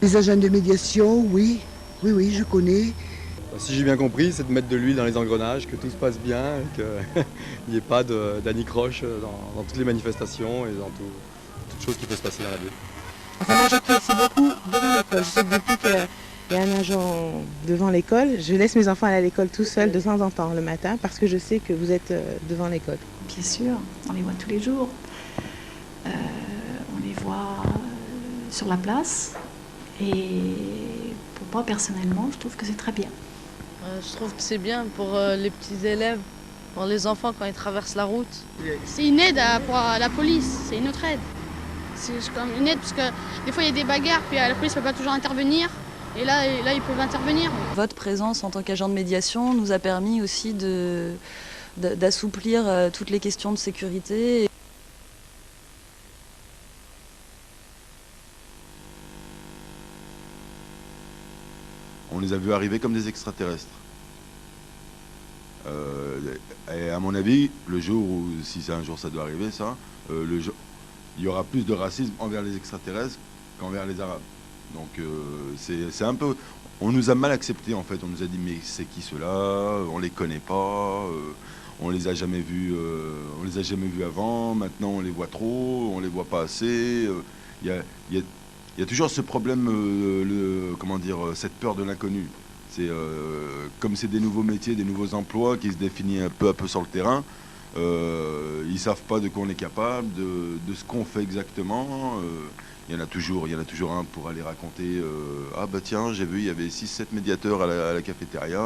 Les agents de médiation, oui, oui, je connais. Si j'ai bien compris, c'est de mettre de l'huile dans les engrenages, que tout se passe bien, et qu'il n'y ait pas d'anicroche dans toutes les manifestations et dans toute chose qui peut se passer dans la ville. Enfin, moi, j'appuie aussi beaucoup devant l'école. Je sais que depuis qu'il y a un agent devant l'école, je laisse mes enfants aller à l'école tout seuls de temps en temps le matin parce que je sais que vous êtes devant l'école. Bien sûr, on les voit tous les jours. On les voit sur la place. Et pour moi, personnellement, je trouve que c'est très bien. Je trouve que c'est bien pour les petits élèves, pour les enfants quand ils traversent la route. C'est une aide pour la police, c'est une autre aide. C'est comme une aide parce que des fois il y a des bagarres, puis la police ne peut pas toujours intervenir. Et là, ils peuvent intervenir. Votre présence en tant qu'agent de médiation nous a permis aussi d'assouplir toutes les questions de sécurité. On les a vus arriver comme des extraterrestres. Et à mon avis, le jour où, si c'est un jour ça doit arriver, ça, il y aura plus de racisme envers les extraterrestres qu'envers les Arabes. Donc c'est un peu... On nous a mal acceptés en fait, on nous a dit mais c'est qui ceux-là, on les connaît pas, on les a jamais vus avant, maintenant on les voit trop, on les voit pas assez. Il y a toujours ce problème, comment dire, cette peur de l'inconnu. C'est comme c'est des nouveaux métiers, des nouveaux emplois qui se définissent peu à peu sur le terrain. Ils savent pas de quoi on est capable, de ce qu'on fait exactement. Il y en a toujours un pour aller raconter ah bah tiens, j'ai vu il y avait 6-7 médiateurs à la cafétéria,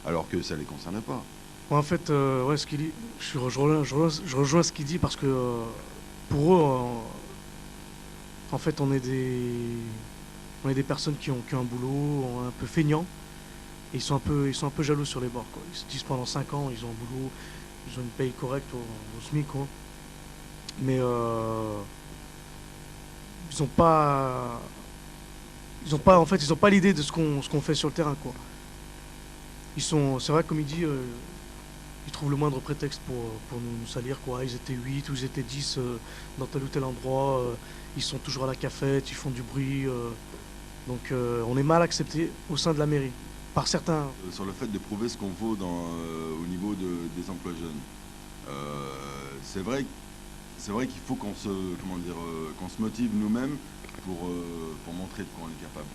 alors que ça les concerne pas. En fait, ouais, ce qu'il dit, je rejoins ce qu'il dit parce que pour eux, en fait, on est des personnes qui ont un boulot un peu feignant. Et ils sont un peu jaloux sur les bords, quoi. Ils se disent pendant 5 ans, ils ont un boulot, ils ont une paye correcte au SMIC, quoi. Mais ils ont pas l'idée de ce qu'on fait sur le terrain, quoi. C'est vrai, comme il dit, ils trouvent le moindre prétexte pour nous salir, quoi. Ils étaient 8 ou ils étaient 10 dans tel ou tel endroit, ils sont toujours à la cafette, ils font du bruit. Donc on est mal accepté au sein de la mairie, par certains. Sur le fait de prouver ce qu'on vaut au niveau des emplois jeunes. C'est vrai qu'il faut qu'on se motive nous-mêmes pour montrer de quoi on est capable.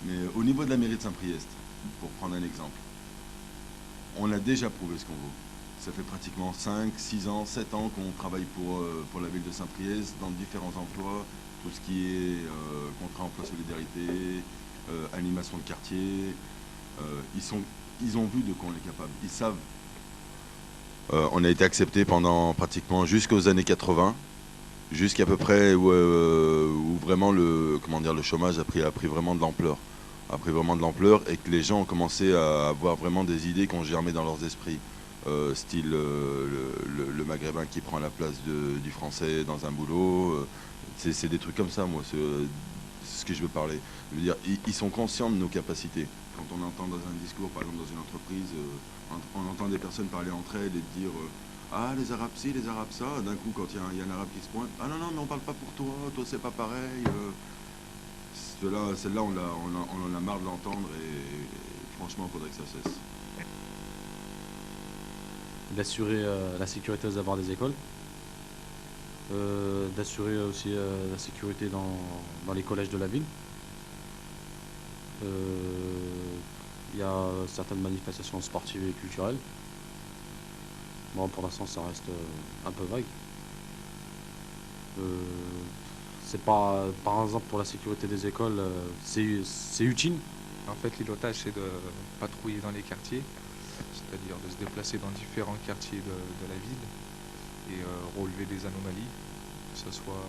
Mais au niveau de la mairie de Saint-Priest, pour prendre un exemple, on a déjà prouvé ce qu'on vaut. Ça fait pratiquement 5, 6 ans, 7 ans qu'on travaille pour la ville de Saint-Priest dans différents emplois, tout ce qui est contrat emploi solidarité, animation de quartier. Ils ont vu de quoi on est capable, ils savent. On a été accepté pendant pratiquement jusqu'aux années 80, jusqu'à peu près où vraiment le chômage a pris vraiment de l'ampleur. Et que les gens ont commencé à avoir vraiment des idées qui ont germé dans leurs esprits. Style le maghrébin qui prend la place du français dans un boulot. C'est des trucs comme ça, moi, c'est ce que je veux parler. Je veux dire, ils sont conscients de nos capacités. Quand on entend dans un discours, par exemple dans une entreprise, on entend des personnes parler entre elles et dire ah, les Arabes ci, les Arabes ça. D'un coup, quand il y a un Arabe qui se pointe, ah non, mais on parle pas pour toi c'est pas pareil. Celle-là, on en a marre de l'entendre et franchement, il faudrait que ça cesse. D'assurer la sécurité aux abords des écoles, d'assurer aussi la sécurité dans les collèges de la ville. Il y a certaines manifestations sportives et culturelles. Bon, pour l'instant, ça reste un peu vague. C'est pas, par exemple, pour la sécurité des écoles, c'est utile. En fait, l'îlotage, c'est de patrouiller dans les quartiers, c'est-à-dire de se déplacer dans différents quartiers de la ville et relever des anomalies, que ce soit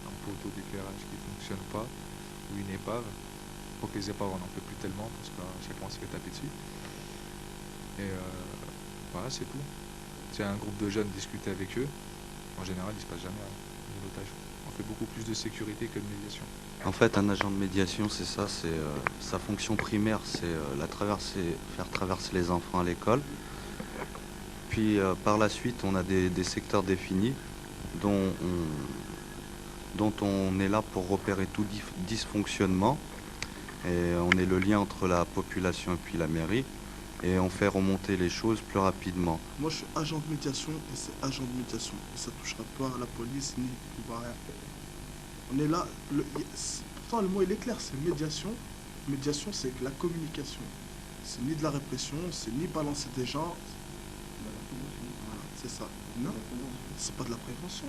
un poteau d'éclairage qui ne fonctionne pas ou une épave. Pour que les épaves, on n'en peut plus tellement parce qu'à chaque fois on se fait taper dessus. Et voilà, c'est tout. C'est un groupe de jeunes discuter avec eux. En général, il ne se passe jamais un îlotage. On fait beaucoup plus de sécurité que de médiation. En fait, un agent de médiation, c'est ça, sa fonction primaire, c'est faire traverser les enfants à l'école. Puis par la suite, on a des secteurs définis dont dont on est là pour repérer tout dysfonctionnement. Et on est le lien entre la population et puis la mairie. Et on fait remonter les choses plus rapidement. Moi, je suis agent de médiation et c'est agent de médiation. Et ça ne touchera pas à la police ni à rien. On est là. Pourtant, le mot il est clair, c'est médiation. Médiation, c'est la communication. C'est ni de la répression, c'est ni balancer des gens. Voilà, c'est ça. Non, c'est pas de la prévention.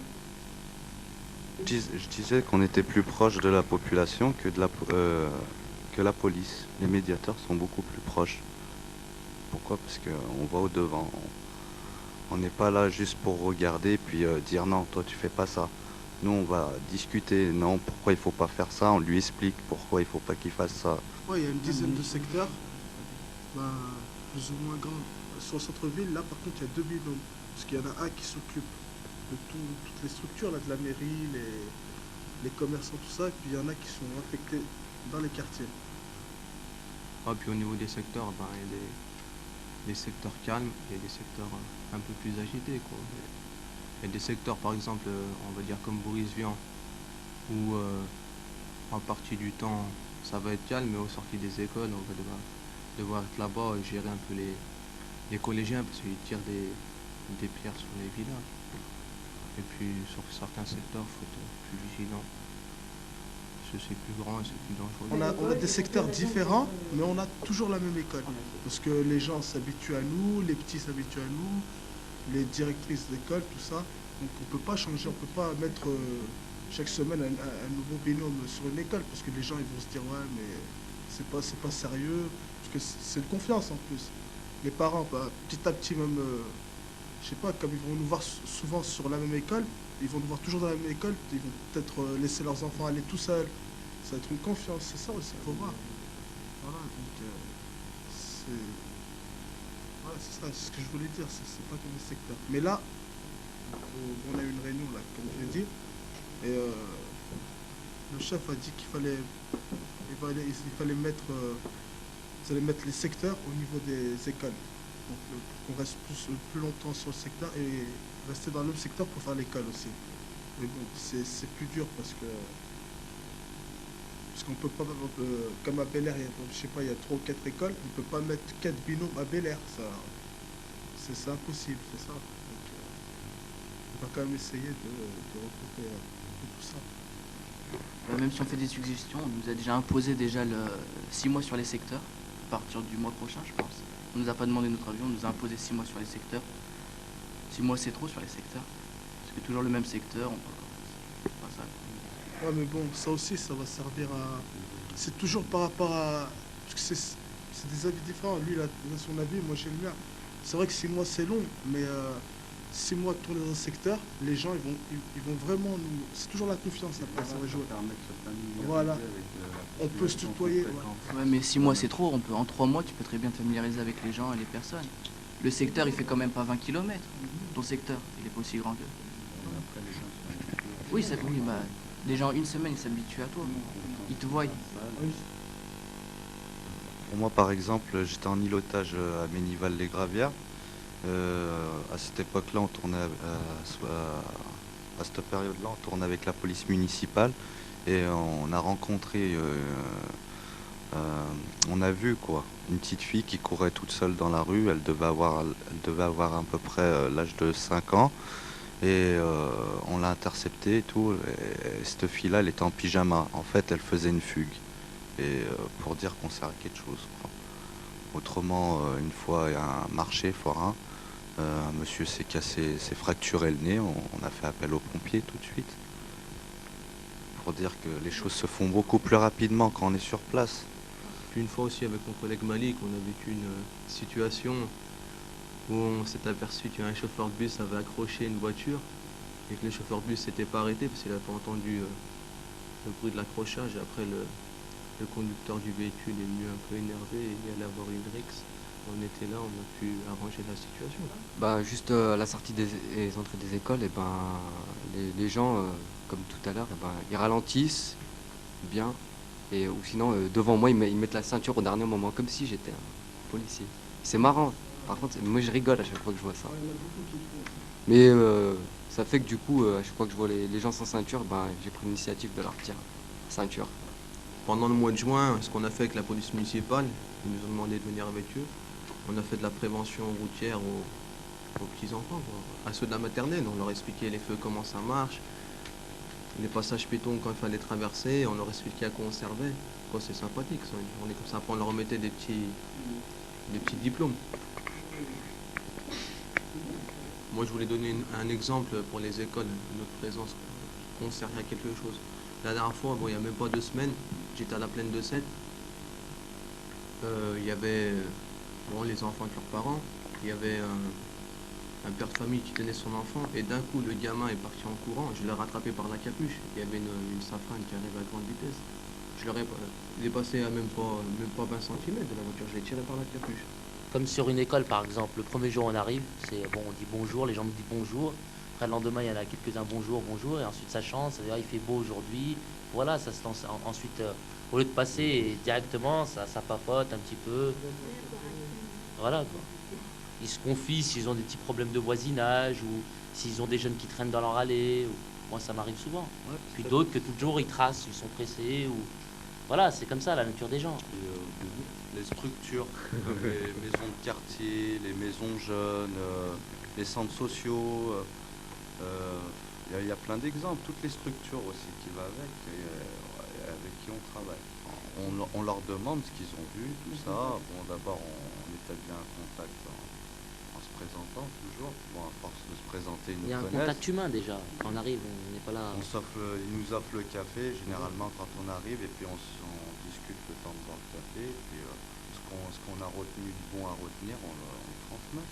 Je disais qu'on était plus proche de la population que la police. Les médiateurs sont beaucoup plus proches. Pourquoi? Parce qu'on va au-devant. On n'est pas là juste pour regarder et puis dire non, toi tu fais pas ça. Nous on va discuter, non, pourquoi il faut pas faire ça, on lui explique pourquoi il faut pas qu'il fasse ça. Ouais, il y a une dizaine de secteurs, plus ou moins grands. Sur le centre-ville, là par contre il y a 2 binômes. Parce qu'il y en a un qui s'occupe de toutes les structures là, de la mairie, les commerçants, tout ça, et puis il y en a qui sont affectés dans les quartiers. Ah, puis au niveau des secteurs, il y a des secteurs calmes et des secteurs un peu plus agités, quoi. Il y a des secteurs, par exemple, on va dire comme Boris-Vian, où en partie du temps ça va être calme, mais aux sorties des écoles, on va devoir être là-bas et gérer un peu les collégiens parce qu'ils tirent des pierres sur les villages. Et puis sur certains secteurs, il faut être plus vigilant. Parce que c'est plus grand et c'est plus dangereux. On a des secteurs différents, mais on a toujours la même école. Parce que les gens s'habituent à nous, les petits s'habituent à nous, les directrices d'école, tout ça. Donc on ne peut pas changer, on ne peut pas mettre chaque semaine un nouveau binôme sur une école, parce que les gens ils vont se dire ouais mais c'est pas sérieux, parce que c'est de confiance en plus. Les parents, petit à petit même, je sais pas, comme ils vont nous voir souvent sur la même école, ils vont nous voir toujours dans la même école, ils vont peut-être laisser leurs enfants aller tout seuls. Ça va être une confiance, c'est ça aussi, il faut voir. Voilà, donc c'est ça, c'est ce que je voulais dire, c'est pas comme les secteurs. Mais là, on a eu une réunion là, comme je l'ai dit, et le chef a dit qu'il fallait mettre, ils allaient mettre les secteurs au niveau des écoles. Donc pour qu'on reste plus longtemps sur le secteur et rester dans le même secteur pour faire l'école aussi. Mais bon, c'est plus dur parce qu'on peut pas, comme à Bel Air, je sais pas, il y a 3 ou 4 écoles, on peut pas mettre 4 binômes à Bel Air, c'est impossible, c'est ça. Donc, on va quand même essayer de regrouper tout ça. Même si on fait des suggestions, on nous a déjà imposé 6 mois sur les secteurs, à partir du mois prochain je pense. On nous a pas demandé notre avis, on nous a imposé 6 mois sur les secteurs. 6 mois c'est trop sur les secteurs, parce que toujours le même secteur, pas ça. Ouais mais bon, ça aussi ça va servir à... C'est toujours par rapport à... Parce que c'est des avis différents, lui il a son avis, moi j'ai le mien. C'est vrai que 6 mois c'est long, mais 6 mois de tourner dans un secteur, les gens ils vont vraiment nous... C'est toujours la confiance après, ça va jouer. Voilà, on peut se tutoyer. Ouais, mais 6 mois c'est trop, en 3 mois tu peux très bien te familiariser avec les gens et les personnes. Le secteur il fait quand même pas 20 km, ton secteur, il est pas aussi grand que... Oui, les gens une semaine ils s'habituent à toi, ils te voient. Pour moi par exemple, j'étais en îlotage à Ménival-les-Gravières. À cette époque-là, on tournait à cette période-là, on tournait avec la police municipale et on a rencontré, on a vu quoi, une petite fille qui courait toute seule dans la rue. Elle devait avoir à peu près l'âge de 5 ans et on l'a interceptée et tout. Et cette fille-là, elle était en pyjama. En fait, elle faisait une fugue et pour dire qu'on servait à quelque chose, quoi. Autrement, une fois, il y a un marché forain. Un monsieur s'est fracturé le nez, on a fait appel aux pompiers tout de suite. Pour dire que les choses se font beaucoup plus rapidement quand on est sur place. Puis une fois aussi avec mon collègue Malik, on a vécu une situation où on s'est aperçu qu'un chauffeur de bus avait accroché une voiture et que le chauffeur de bus s'était pas arrêté parce qu'il n'avait pas entendu le bruit de l'accrochage. Et après le conducteur du véhicule est venu un peu énervé et il allait avoir une rixe. On était là, on a pu arranger la situation. Juste à la sortie des entrées des écoles, les gens, comme tout à l'heure, ils ralentissent bien. Ou sinon, devant moi, ils mettent la ceinture au dernier moment, comme si j'étais un policier. C'est marrant. Par contre, moi je rigole à chaque fois que je vois ça. Mais ça fait que du coup, à chaque fois que je vois les gens sans ceinture, ben, j'ai pris l'initiative de leur retirer la ceinture. Pendant le mois de juin, ce qu'on a fait avec la police municipale, ils nous ont demandé de venir avec eux. On a fait de la prévention routière aux petits-enfants, à ceux de la maternelle. On leur expliquait les feux, comment ça marche, les passages piétons quand il fallait traverser, on leur expliquait à quoi on servait. Quoi, c'est sympathique, ça. On est comme ça, après on leur remettait des petits diplômes. Moi, je voulais donner un exemple pour les écoles, notre présence concerne à quelque chose. La dernière fois, bon, il n'y a même pas 2 semaines, j'étais à la plaine de Sète. Il y avait les enfants avec leurs parents, il y avait un père de famille qui tenait son enfant, et d'un coup, le gamin est parti en courant, je l'ai rattrapé par la capuche. Il y avait une safrane qui arrivait à grande vitesse. Il est passé à même pas 20 cm de la voiture, je l'ai tiré par la capuche. Comme sur une école par exemple, le premier jour on arrive, c'est bon, on dit bonjour, les gens nous disent bonjour. Après le lendemain il y en a quelques-uns bonjour, bonjour, et ensuite ça change, ça veut dire il fait beau aujourd'hui. Voilà, ça se lance ensuite, au lieu de passer directement, ça papote un petit peu. Voilà quoi. Ils se confient s'ils ont des petits problèmes de voisinage ou s'ils ont des jeunes qui traînent dans leur allée. Moi ça m'arrive souvent. Puis d'autres que toujours ils tracent, ils sont pressés ou. Voilà, c'est comme ça la nature des gens. Les structures, comme les maisons de quartier, les maisons jeunes, les centres sociaux, il y a plein d'exemples, toutes les structures aussi qui vont avec et avec qui on travaille. On leur demande ce qu'ils ont vu, tout ça. Bon, d'abord, on établit un contact en se présentant toujours. Bon, à force de se présenter, ils nous connaissent. Il y a un contact humain déjà. Quand on arrive, on n'est pas là. Ils nous offrent le café, généralement, quand on arrive, et puis on discute le temps de boire le café. Et puis, ce qu'on a retenu de bon à retenir, on le transmet.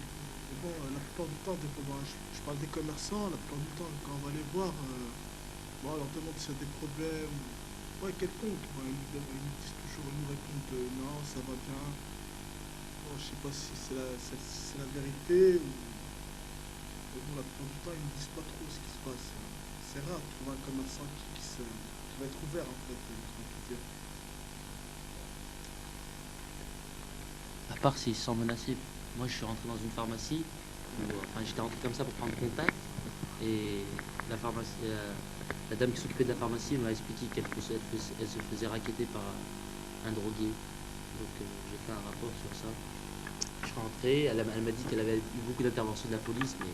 Bon, la plupart du temps, je parle des commerçants, la plupart du temps, quand on va les voir, on leur demande s'il y a des problèmes, quelconques. Ils nous disent toujours, ils nous répondent non, ça va bien. Bon, je sais pas si c'est la vérité ou. Mais bon, la plupart du temps, ils ne disent pas trop ce qui se passe. C'est rare de trouver un commerçant qui va être ouvert en fait, qui va tout dire. À part s'ils se sentent menacés. Moi, je suis rentré dans une pharmacie, j'étais rentré comme ça pour prendre contact, et la dame qui s'occupait de la pharmacie m'a expliqué qu'elle se faisait racketter par un drogué. Donc, j'ai fait un rapport sur ça. Je suis rentré, elle m'a dit qu'elle avait eu beaucoup d'interventions de la police, mais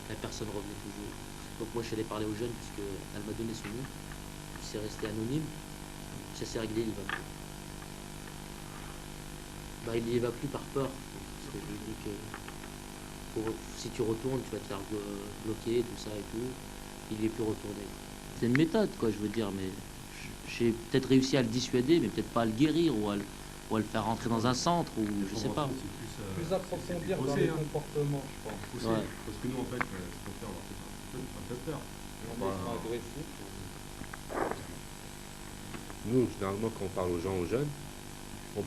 la personne revenait toujours. Donc, moi, je suis allé parler aux jeunes, puisqu'elle m'a donné son nom. C'est resté anonyme. Ça s'est réglé, il va plus. Il n'y va plus par peur. Parce que je lui dis que si tu retournes, tu vas te faire bloquer, tout ça et tout. Il n'y est plus retourné. C'est une méthode, quoi, je veux dire, mais j'ai peut-être réussi à le dissuader, mais peut-être pas à le guérir ou à le faire rentrer dans un centre, ou je sais pas. Plus approfondir dans les comportements, je pense. Ouais. Parce que nous, en fait, ce qu'on fait, on leur fait un peu peur. Nous, généralement, quand on parle aux gens, aux jeunes, on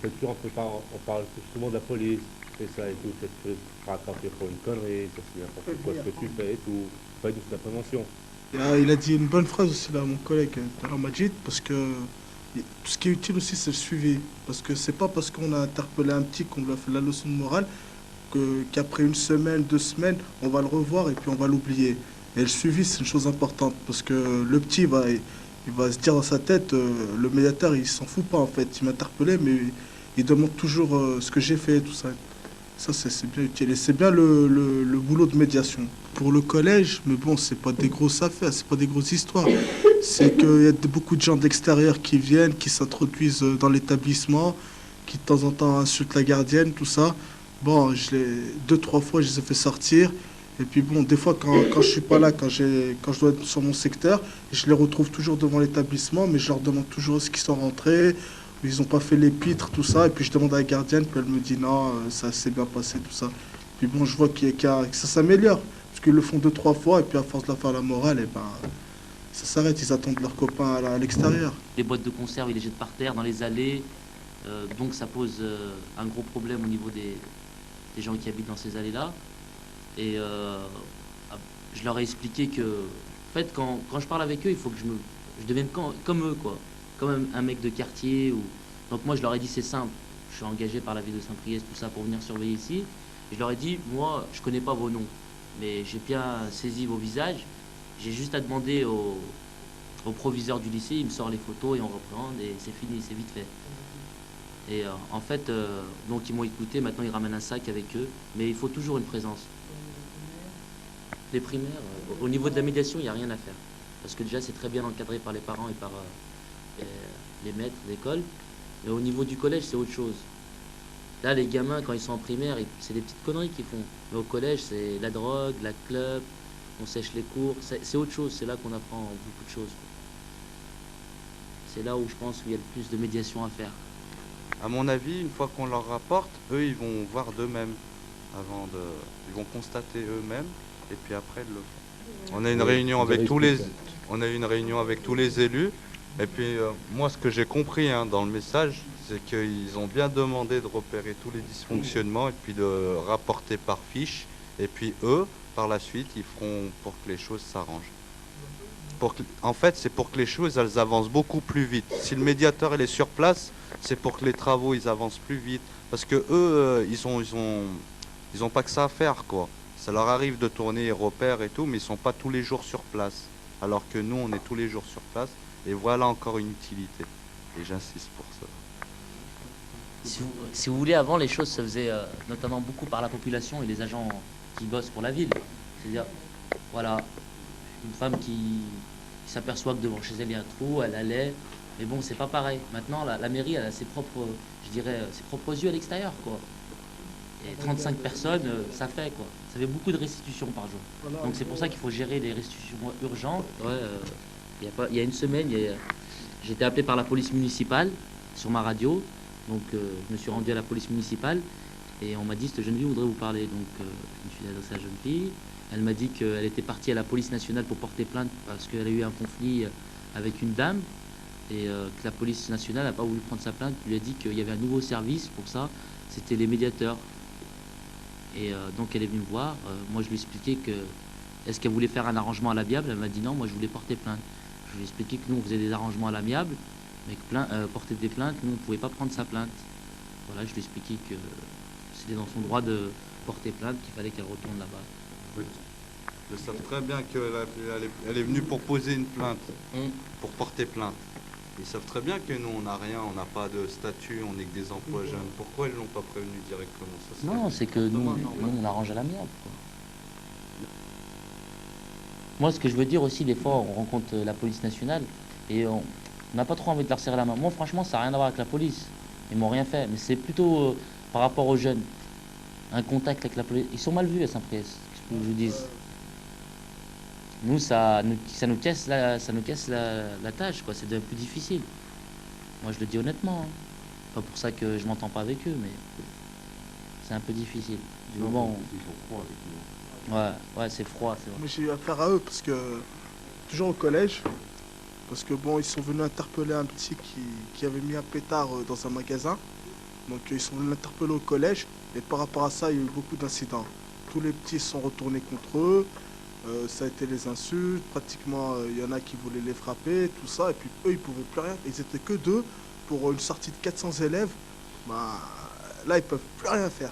parle souvent de la police, et ça et tout, peut-être que tu te rattraper pour une connerie, ça c'est n'importe quoi ce que tu fais et tout. Pas du tout de la prévention. Il a dit une bonne phrase aussi là, mon collègue, tout à l'heure Majid, parce que tout ce qui est utile aussi, c'est le suivi. Parce que c'est pas parce qu'on a interpellé un petit qu'on lui a fait la leçon de morale qu'après 1 semaine, 2 semaines, on va le revoir et puis on va l'oublier. Et le suivi, c'est une chose importante, parce que le petit il va se dire dans sa tête, le médiateur, il s'en fout pas en fait. Il m'a interpellé, mais il demande toujours ce que j'ai fait, tout ça. Ça, c'est bien utile. Et c'est bien le boulot de médiation. Pour le collège, mais bon, c'est pas des grosses affaires, c'est pas des grosses histoires. C'est qu'il y a beaucoup de gens d'extérieur qui viennent, qui s'introduisent dans l'établissement, qui de temps en temps insultent la gardienne, tout ça. Bon, 2-3 fois, je les ai fait sortir. Et puis bon, des fois, quand je suis pas là, quand je dois être sur mon secteur, je les retrouve toujours devant l'établissement, mais je leur demande toujours ce qu'ils sont rentrés, ils n'ont pas fait l'épître, tout ça. Et puis je demande à la gardienne, puis elle me dit non, ça s'est bien passé, tout ça. Puis bon, je vois que ça s'améliore, parce qu'ils le font 2-3 fois, et puis à force de leur faire la morale, et ben, ça s'arrête, ils attendent leurs copains à l'extérieur. Les boîtes de conserve, ils les jettent par terre, dans les allées, donc ça pose un gros problème au niveau des gens qui habitent dans ces allées-là. Et je leur ai expliqué que, en fait, quand je parle avec eux, il faut que je devienne comme eux, quoi. Comme un mec de quartier. Donc moi, je leur ai dit, c'est simple. Je suis engagé par la ville de Saint-Priest, tout ça, pour venir surveiller ici. Et je leur ai dit, moi, je connais pas vos noms, mais j'ai bien saisi vos visages. J'ai juste à demander au proviseur du lycée, il me sort les photos et on reprend et c'est fini, c'est vite fait. Et en fait, donc ils m'ont écouté, maintenant ils ramènent un sac avec eux, mais il faut toujours une présence. Les primaires, au niveau de la médiation, il n'y a rien à faire. Parce que déjà, c'est très bien encadré par les parents et par les maîtres d'école. Mais au niveau du collège, c'est autre chose. Là, les gamins, quand ils sont en primaire, c'est des petites conneries qu'ils font. Mais au collège, c'est la drogue, la clope, on sèche les cours. C'est autre chose, c'est là qu'on apprend beaucoup de choses. C'est là où je pense qu'il y a le plus de médiation à faire. À mon avis, une fois qu'on leur rapporte, eux, ils vont voir d'eux-mêmes. Ils vont constater eux-mêmes, et puis après, ils le font. On a une réunion avec tous les élus. Et puis, moi, ce que j'ai compris dans le message, c'est qu'ils ont bien demandé de repérer tous les dysfonctionnements et puis de rapporter par fiche. Et puis, eux, par la suite, ils feront pour que les choses s'arrangent. En fait, c'est pour que les choses, elles avancent beaucoup plus vite. Si le médiateur, il est sur place, c'est pour que les travaux, ils avancent plus vite. Parce que eux, ils ont pas que ça à faire, quoi. Ça leur arrive de tourner, ils repèrent et tout, mais ils sont pas tous les jours sur place. Alors que nous, on est tous les jours sur place. Et voilà encore une utilité. Et j'insiste pour ça. Si vous voulez, avant, les choses se faisaient notamment beaucoup par la population et les agents qui bossent pour la ville. C'est-à-dire, voilà, une femme qui s'aperçoit que devant chez elle, il y a un trou, elle allait. Mais bon, c'est pas pareil. Maintenant, la mairie, elle a ses propres, je dirais, ses propres yeux à l'extérieur, quoi. Et 35 personnes, ça fait, quoi. Ça fait beaucoup de restitutions par jour. Donc c'est pour ça qu'il faut gérer les restitutions urgentes. Ouais, il y a une semaine, j'ai été appelé par la police municipale sur ma radio. Donc je me suis rendu à la police municipale et on m'a dit, cette jeune fille voudrait vous parler. Donc je me suis adressé à la jeune fille. Elle m'a dit qu'elle était partie à la police nationale pour porter plainte parce qu'elle a eu un conflit avec une dame et que la police nationale n'a pas voulu prendre sa plainte. Elle lui a dit qu'il y avait un nouveau service pour ça, c'était les médiateurs. Et donc elle est venue me voir. Moi je lui ai expliqué que est-ce qu'elle voulait faire un arrangement à l'amiable. Elle m'a dit non, moi je voulais porter plainte. Je lui ai expliqué que nous on faisait des arrangements à l'amiable, mais que porter des plaintes, nous on ne pouvait pas prendre sa plainte. Voilà, je lui ai expliqué que c'était dans son droit de porter plainte, qu'il fallait qu'elle retourne là-bas. Oui. Ils savent très bien qu'elle est venue pour poser une plainte, pour porter plainte. Ils savent très bien que nous on n'a rien, on n'a pas de statut, on n'est que des emplois jeunes. Pourquoi ils ne l'ont pas prévenu directement? Non, c'est que nous on arrange à l'amiable, quoi. Moi, ce que je veux dire aussi, des fois, on rencontre la police nationale et on n'a pas trop envie de leur serrer la main. Moi, franchement, ça n'a rien à voir avec la police. Ils m'ont rien fait. Mais c'est plutôt par rapport aux jeunes. Un contact avec la police. Ils sont mal vus à Saint-Priest, je vous dis. Nous, ça nous casse la tâche, quoi. C'est plus difficile. Moi, je le dis honnêtement. Pas pour ça que je m'entends pas avec eux, mais c'est un peu difficile. Du moment où... Ouais, c'est froid, c'est vrai. Moi j'ai eu affaire à eux parce que, toujours au collège, parce que bon, ils sont venus interpeller un petit qui avait mis un pétard dans un magasin. Donc ils sont venus l'interpeller au collège et par rapport à ça, il y a eu beaucoup d'incidents. Tous les petits se sont retournés contre eux, ça a été les insultes, pratiquement il y en a qui voulaient les frapper, tout ça, et puis eux ils pouvaient plus rien. Ils étaient que deux pour une sortie de 400 élèves. Bah, là ils peuvent plus rien faire.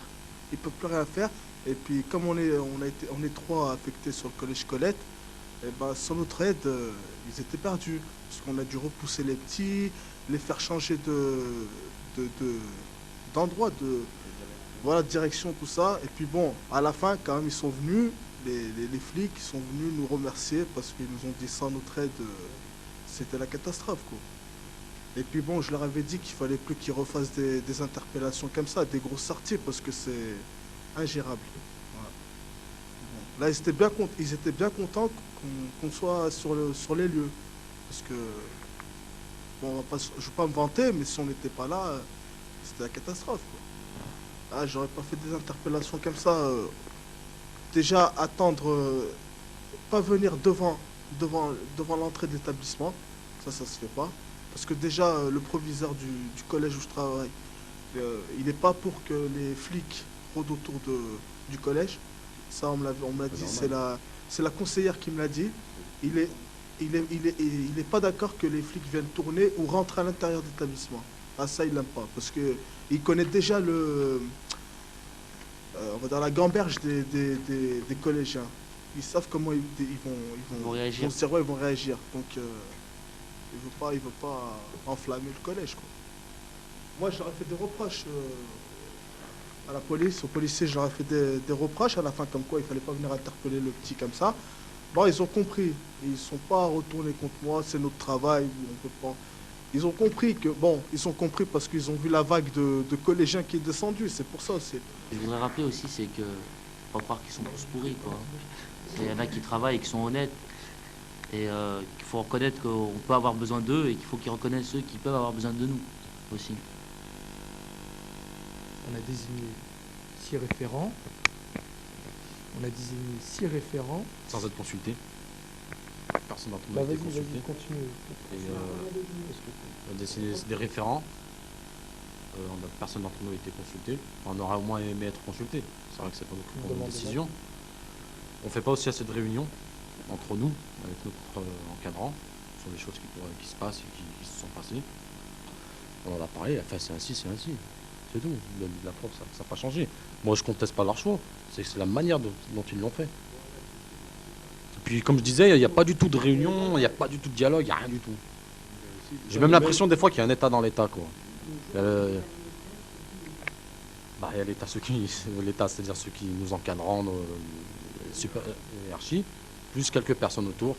Ils peuvent plus rien faire. Et puis comme on est trois affectés sur le collège Colette, et ben, sans notre aide, ils étaient perdus. Parce qu'on a dû repousser les petits, les faire changer d'endroit, de direction, tout ça. Et puis bon, à la fin, quand même, ils sont venus, les flics sont venus nous remercier parce qu'ils nous ont dit sans notre aide, c'était la catastrophe, quoi. Et puis bon, je leur avais dit qu'il fallait plus qu'ils refassent des interpellations comme ça, des grosses sorties, parce que c'est ingérable. Voilà. Bon. Là, ils étaient bien contents qu'on soit sur les lieux. Parce que, bon, je ne veux pas me vanter, mais si on n'était pas là, c'était la catastrophe, quoi. Ah, j'aurais pas fait des interpellations comme ça. Déjà, attendre, pas venir devant l'entrée de l'établissement, ça se fait pas. Parce que déjà, le proviseur du collège où je travaille, il n'est pas pour que les flics rôdent autour du collège. Ça, on me l'a dit, c'est la conseillère qui me l'a dit. Il est pas d'accord que les flics viennent tourner ou rentrent à l'intérieur de l'établissement. Ah, ça, il l'aime pas. Parce qu'il connaît déjà on va dire la gamberge des collégiens. Ils savent comment vont réagir. Son cerveau, ils vont réagir. Donc, il veut pas enflammer le collège, quoi. Moi, j'aurais fait des reproches à la police, aux policiers, j'aurais fait des reproches à la fin, comme quoi il fallait pas venir interpeller le petit comme ça. Bon, ils ont compris. Ils sont pas retournés contre moi, c'est notre travail. On peut pas... Ils ont compris que, ils ont compris parce qu'ils ont vu la vague de collégiens qui est descendue, c'est pour ça aussi. Je voudrais rappeler aussi, c'est que, faut pas croire qu'ils sont tous pourris, quoi. Il y en a qui travaillent et qui sont honnêtes. Et qu'il faut reconnaître qu'on peut avoir besoin d'eux et qu'il faut qu'ils reconnaissent ceux qui peuvent avoir besoin de nous aussi. On a désigné 6 référents. On a désigné 6 référents. Sans être consulté. Personne d'entre nous Bah a été vas-y, consulté. continue. Et, on a décidé des référents. Personne d'entre nous a été consulté. On aurait au moins aimé être consulté. C'est vrai que c'est pas nous qui prenons nos décisions. On fait pas aussi assez de réunions entre nous, avec notre encadrant, sur les choses qui se passent et qui se sont passées. On en a parlé, enfin c'est ainsi. C'est tout. La preuve, ça n'a pas changé. Moi, je conteste pas leur choix. C'est la manière dont ils l'ont fait. Et puis, comme je disais, il n'y a pas du tout de réunion, il n'y a pas du tout de dialogue, il n'y a rien du tout. J'ai même l'impression des fois qu'il y a un État dans l'État, quoi. Il y a l'État, l'État, c'est-à-dire ceux qui nous encadrent, les hiérarchies, plus quelques personnes autour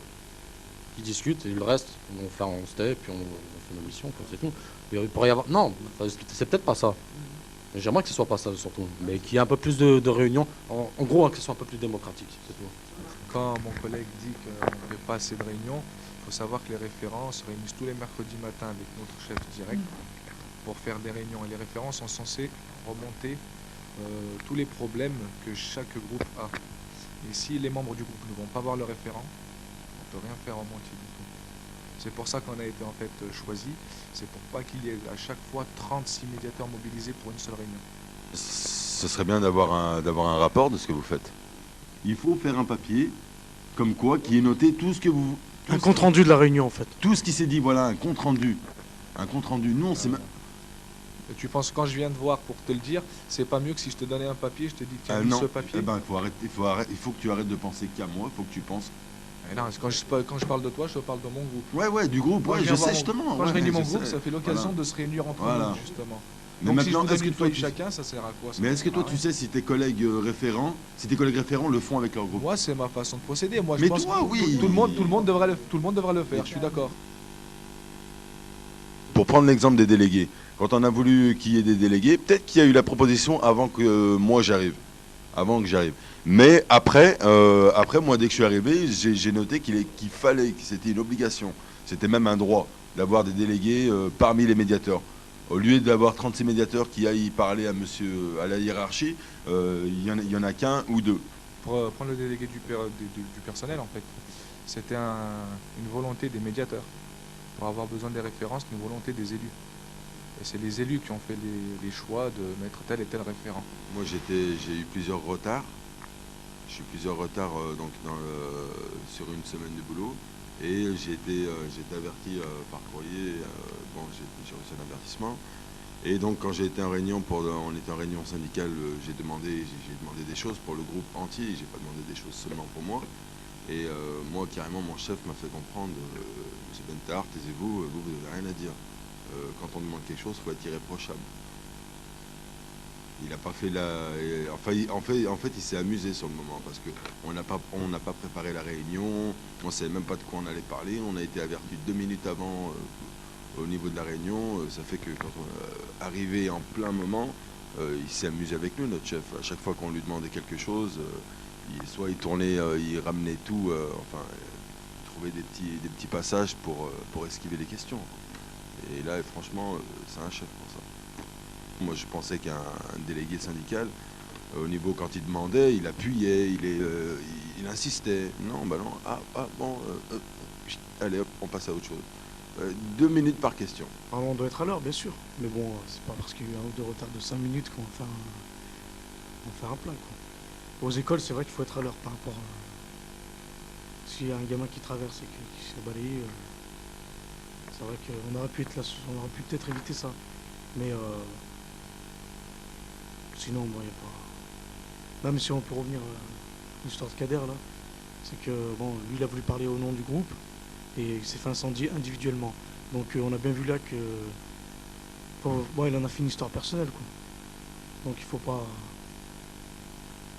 qui discutent, et le reste, on se tait, puis on fait nos missions, puis c'est tout. Mais il pourrait y avoir... Non, c'est peut-être pas ça. J'aimerais que ce soit pas ça, surtout. Mais qu'il y ait un peu plus de réunions. En gros, que ce soit un peu plus démocratique, c'est tout. Quand mon collègue dit qu'on ne fait pas assez de réunions, il faut savoir que les référents se réunissent tous les mercredis matins avec notre chef direct pour faire des réunions. Et les référents sont censés remonter tous les problèmes que chaque groupe a. Et si les membres du groupe ne vont pas voir le référent, on ne peut rien faire remonter du tout. C'est pour ça qu'on a été en fait choisi. C'est pour pas qu'il y ait à chaque fois 36 médiateurs mobilisés pour une seule réunion. Ce serait bien d'avoir un rapport de ce que vous faites. Il faut faire un papier, comme quoi, qui est noté tout ce que vous... Un compte rendu de la réunion, en fait. Tout ce qui s'est dit, voilà, un compte rendu. Un compte rendu. Nous, on sait même... Et tu penses que quand je viens de voir pour te le dire, c'est pas mieux que si je te donnais un papier, je te dis tiens, lis non. ce papier. Eh ben, il faut que tu arrêtes de penser qu'à moi, il faut que tu penses... Non, quand je parle de toi, je te parle de mon groupe. Ouais, du groupe, ouais, je sais justement. Quand je réunis mon groupe, ça fait l'occasion de se réunir entre nous, justement. Mais donc maintenant, si je vous donne une feuille chacun, ça sert à quoi? Mais est-ce que toi, tu sais si tes collègues référents le font avec leur groupe? Moi, c'est ma façon de procéder. Moi, je mais pense toi, que oui. tout le monde devrait le faire, je suis d'accord. Pour prendre l'exemple des délégués, quand on a voulu qu'il y ait des délégués, peut-être qu'il y a eu la proposition avant que moi j'arrive. Mais après, moi, dès que je suis arrivé, j'ai noté qu'il fallait, que c'était une obligation, c'était même un droit d'avoir des délégués parmi les médiateurs. Au lieu d'avoir 36 médiateurs qui aillent parler à la hiérarchie, il y en a qu'un ou deux. Pour prendre le délégué du personnel, en fait, c'était une volonté des médiateurs. Pour avoir besoin des références, une volonté des élus. Et c'est les élus qui ont fait les choix de mettre tel et tel référent. Moi, j'ai eu plusieurs retards. J'ai eu plusieurs retards sur une semaine de boulot. Et j'ai été averti par courrier. J'ai reçu un avertissement. Et donc, quand j'ai été en réunion, on était en réunion syndicale, j'ai demandé des choses pour le groupe entier. J'ai pas demandé des choses seulement pour moi. Et moi, carrément, mon chef m'a fait comprendre, M. Bentard, taisez-vous, vous n'avez rien à dire. Quand on demande quelque chose, il faut être irréprochable. Il n'a pas fait en fait, il s'est amusé sur le moment parce qu'on n'a pas préparé la réunion, on ne savait même pas de quoi on allait parler. On a été averti 2 minutes avant au niveau de la réunion. Ça fait que quand on est arrivé en plein moment, il s'est amusé avec nous, notre chef. À chaque fois qu'on lui demandait quelque chose, soit il tournait, il ramenait tout, il trouvait des petits passages pour esquiver les questions. Et là, franchement, c'est un chef pour ça. Moi, je pensais qu'un délégué syndical, au niveau quand il demandait, il appuyait, il insistait. Non, bah non, allez hop, on passe à autre chose. 2 minutes par question. Alors, on doit être à l'heure, bien sûr. Mais bon, c'est pas parce qu'il y a eu un ou deux retards de 5 minutes qu'on va faire un plein, quoi. Aux écoles, c'est vrai qu'il faut être à l'heure par rapport à... S'il y a un gamin qui traverse et qui se fait balayer, c'est vrai qu'on aurait pu être là, on aurait pu peut-être éviter ça. Mais sinon, bon, il n'y a Là, mais si on peut revenir à l'histoire de Kader, là, c'est que bon, lui, il a voulu parler au nom du groupe et il s'est fait incendier individuellement. Donc on a bien vu là que bon, il en a fait une histoire personnelle, quoi. Donc il faut pas.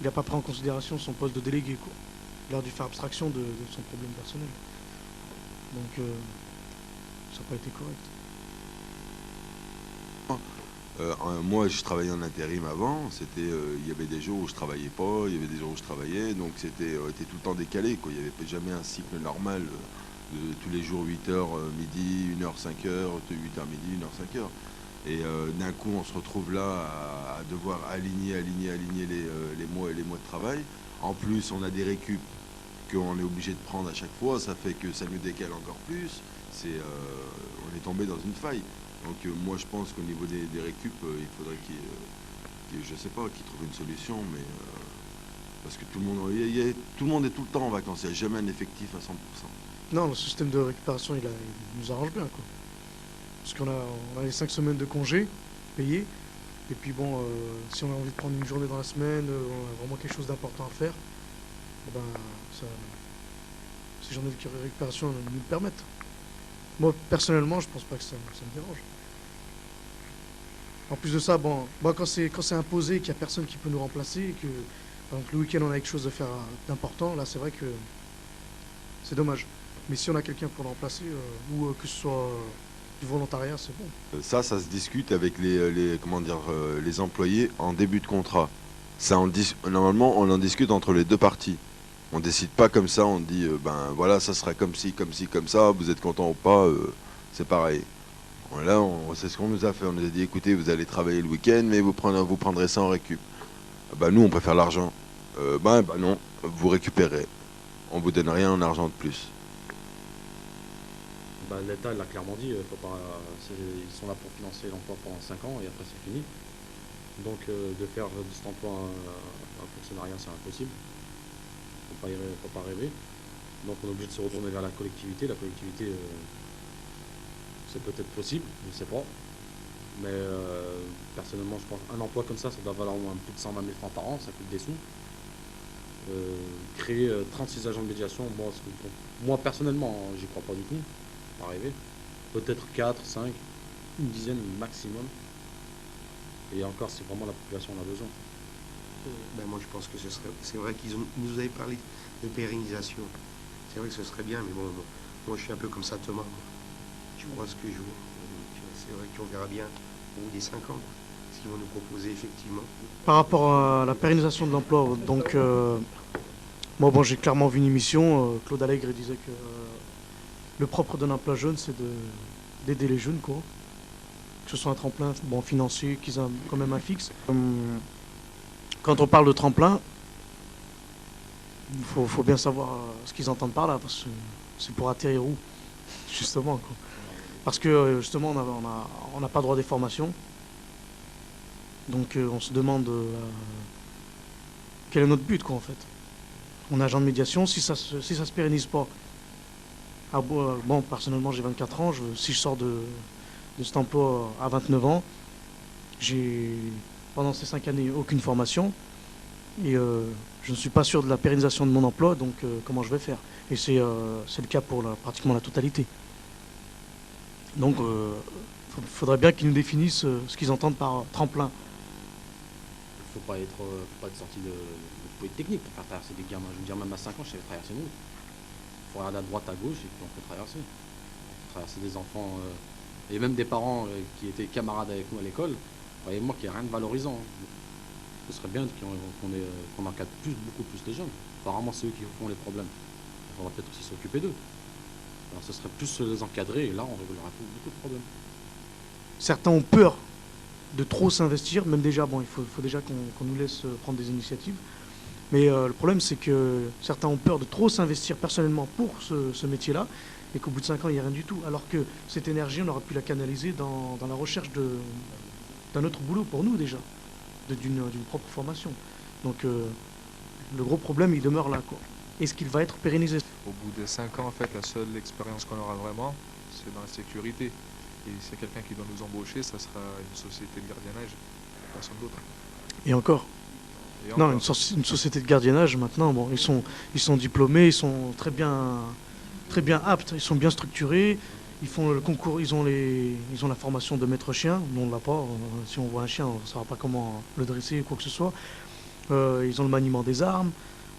Il n'a pas pris en considération son poste de délégué, quoi. Il a dû faire abstraction de son problème personnel. Donc ça n'a pas été correct. Moi, je travaillais en intérim avant. C'était, il y avait des jours où je travaillais pas, il y avait des jours où je travaillais, donc c'était tout le temps décalé, quoi. Il n'y avait jamais un cycle normal de tous les jours 8h midi, 1h 5h, 8h midi, 1h 5h. Et d'un coup, on se retrouve là à devoir aligner les mois et les mois de travail. En plus, on a des récup qu'on est obligé de prendre à chaque fois. Ça fait que ça nous décale encore plus. On est tombé dans une faille. Donc moi, je pense qu'au niveau des récup, il faudrait je sais pas, qu'ils trouvent une solution. Mais parce que tout le monde est tout le temps en vacances. Il n'y a jamais un effectif à 100%. Non, le système de récupération, il nous arrange bien, quoi. Parce qu'on a les 5 semaines de congés payés. Et puis bon, si on a envie de prendre une journée dans la semaine, on a vraiment quelque chose d'important à faire, ben, ces journées de récupération nous le permettent. Moi, personnellement, je pense pas que ça me dérange. En plus de ça, bon quand c'est imposé, qu'il n'y a personne qui peut nous remplacer, et que par exemple, le week-end on a quelque chose à faire d'important, là c'est vrai que c'est dommage. Mais si on a quelqu'un pour le remplacer, ou que ce soit du volontariat, c'est bon. Ça se discute avec les employés en début de contrat. Normalement, on en discute entre les deux parties. On décide pas comme ça, on dit, ben voilà, ça sera comme ci, comme ça, vous êtes content ou pas, c'est pareil. Là, c'est ce qu'on nous a fait. On nous a dit, écoutez, vous allez travailler le week-end, mais vous prendrez ça en récup. Bah, nous, on préfère l'argent. Bah non, vous récupérez. On vous donne rien en argent de plus. Bah, l'État l'a clairement dit, ils sont là pour financer l'emploi pendant 5 ans et après c'est fini. Donc de faire de cet emploi un fonctionnariat, c'est impossible. Faut pas rêver. Donc on est obligé de se retourner vers la collectivité. La collectivité, c'est peut-être possible, je ne sais pas. Mais personnellement, je pense qu'un emploi comme ça doit valoir au moins plus de 120 000 francs par an, ça coûte des sous. Créer 36 agents de médiation, moi personnellement, j'y crois pas du tout. Pas rêver. Peut-être 4, 5, une dizaine maximum. Et encore, si vraiment la population en a besoin. Ben moi je pense que c'est vrai qu'ils nous avaient parlé de pérennisation. C'est vrai que ce serait bien, mais bon, moi je suis un peu comme ça, Thomas. Je crois ce que je vois. C'est vrai qu'on verra bien au bout des 5 ans ce qu'ils vont nous proposer effectivement. Par rapport à la pérennisation de l'emploi, donc moi bon, j'ai clairement vu une émission, Claude Allègre disait que le propre d'un emploi jeune, c'est d'aider les jeunes, quoi. Que ce soit un tremplin financier, qu'ils aient quand même un fixe. Quand on parle de tremplin, il faut bien savoir ce qu'ils entendent par là, parce que c'est pour atterrir où, justement, quoi. Parce que justement, on n'a pas droit des formations. Donc on se demande quel est notre but, quoi, en fait. On est agent de médiation, si ça se pérennise pas. Bon, personnellement, j'ai 24 ans. Si je sors de cet emploi à 29 ans, j'ai, pendant ces 5 années, aucune formation. Et je ne suis pas sûr de la pérennisation de mon emploi, donc comment je vais faire? Et c'est le cas pour pratiquement la totalité. Donc, il faudrait bien qu'ils nous définissent ce qu'ils entendent par tremplin. Il ne faut pas être sorti de Polytechnique pour faire traverser des gamins. Je veux dire, même à 5 ans, je savais traverser une route. Il faut regarder à droite, à gauche, et puis on peut traverser. On peut traverser des enfants, et même des parents qui étaient camarades avec nous à l'école. Voyez-moi qu'il n'y a rien de valorisant. Ce serait bien qu'on encadre beaucoup plus les jeunes. Apparemment, c'est eux qui font les problèmes. Il faudra peut-être aussi s'occuper d'eux. Alors, ce serait plus les encadrer, et là, on réglera beaucoup de problèmes. Certains ont peur de trop s'investir, même déjà, bon, il faut déjà qu'on nous laisse prendre des initiatives. Mais le problème, c'est que certains ont peur de trop s'investir personnellement pour ce métier-là, et qu'au bout de 5 ans, il n'y a rien du tout. Alors que cette énergie, on aurait pu la canaliser dans la recherche d'un autre boulot pour nous déjà, d'une propre formation. Donc le gros problème, il demeure là, quoi. Est-ce qu'il va être pérennisé? Au bout de 5 ans, en fait, la seule expérience qu'on aura vraiment, c'est dans la sécurité. Et s'il y a quelqu'un qui doit nous embaucher, ça sera une société de gardiennage, personne d'autre. Et encore? Et Non, encore. une société de gardiennage maintenant, bon, ils sont diplômés, ils sont très bien aptes, ils sont bien structurés, ils font le concours, ils ont la formation de maître chien, nous on l'a pas, si on voit un chien on ne saura pas comment le dresser ou quoi que ce soit. Ils ont le maniement des armes,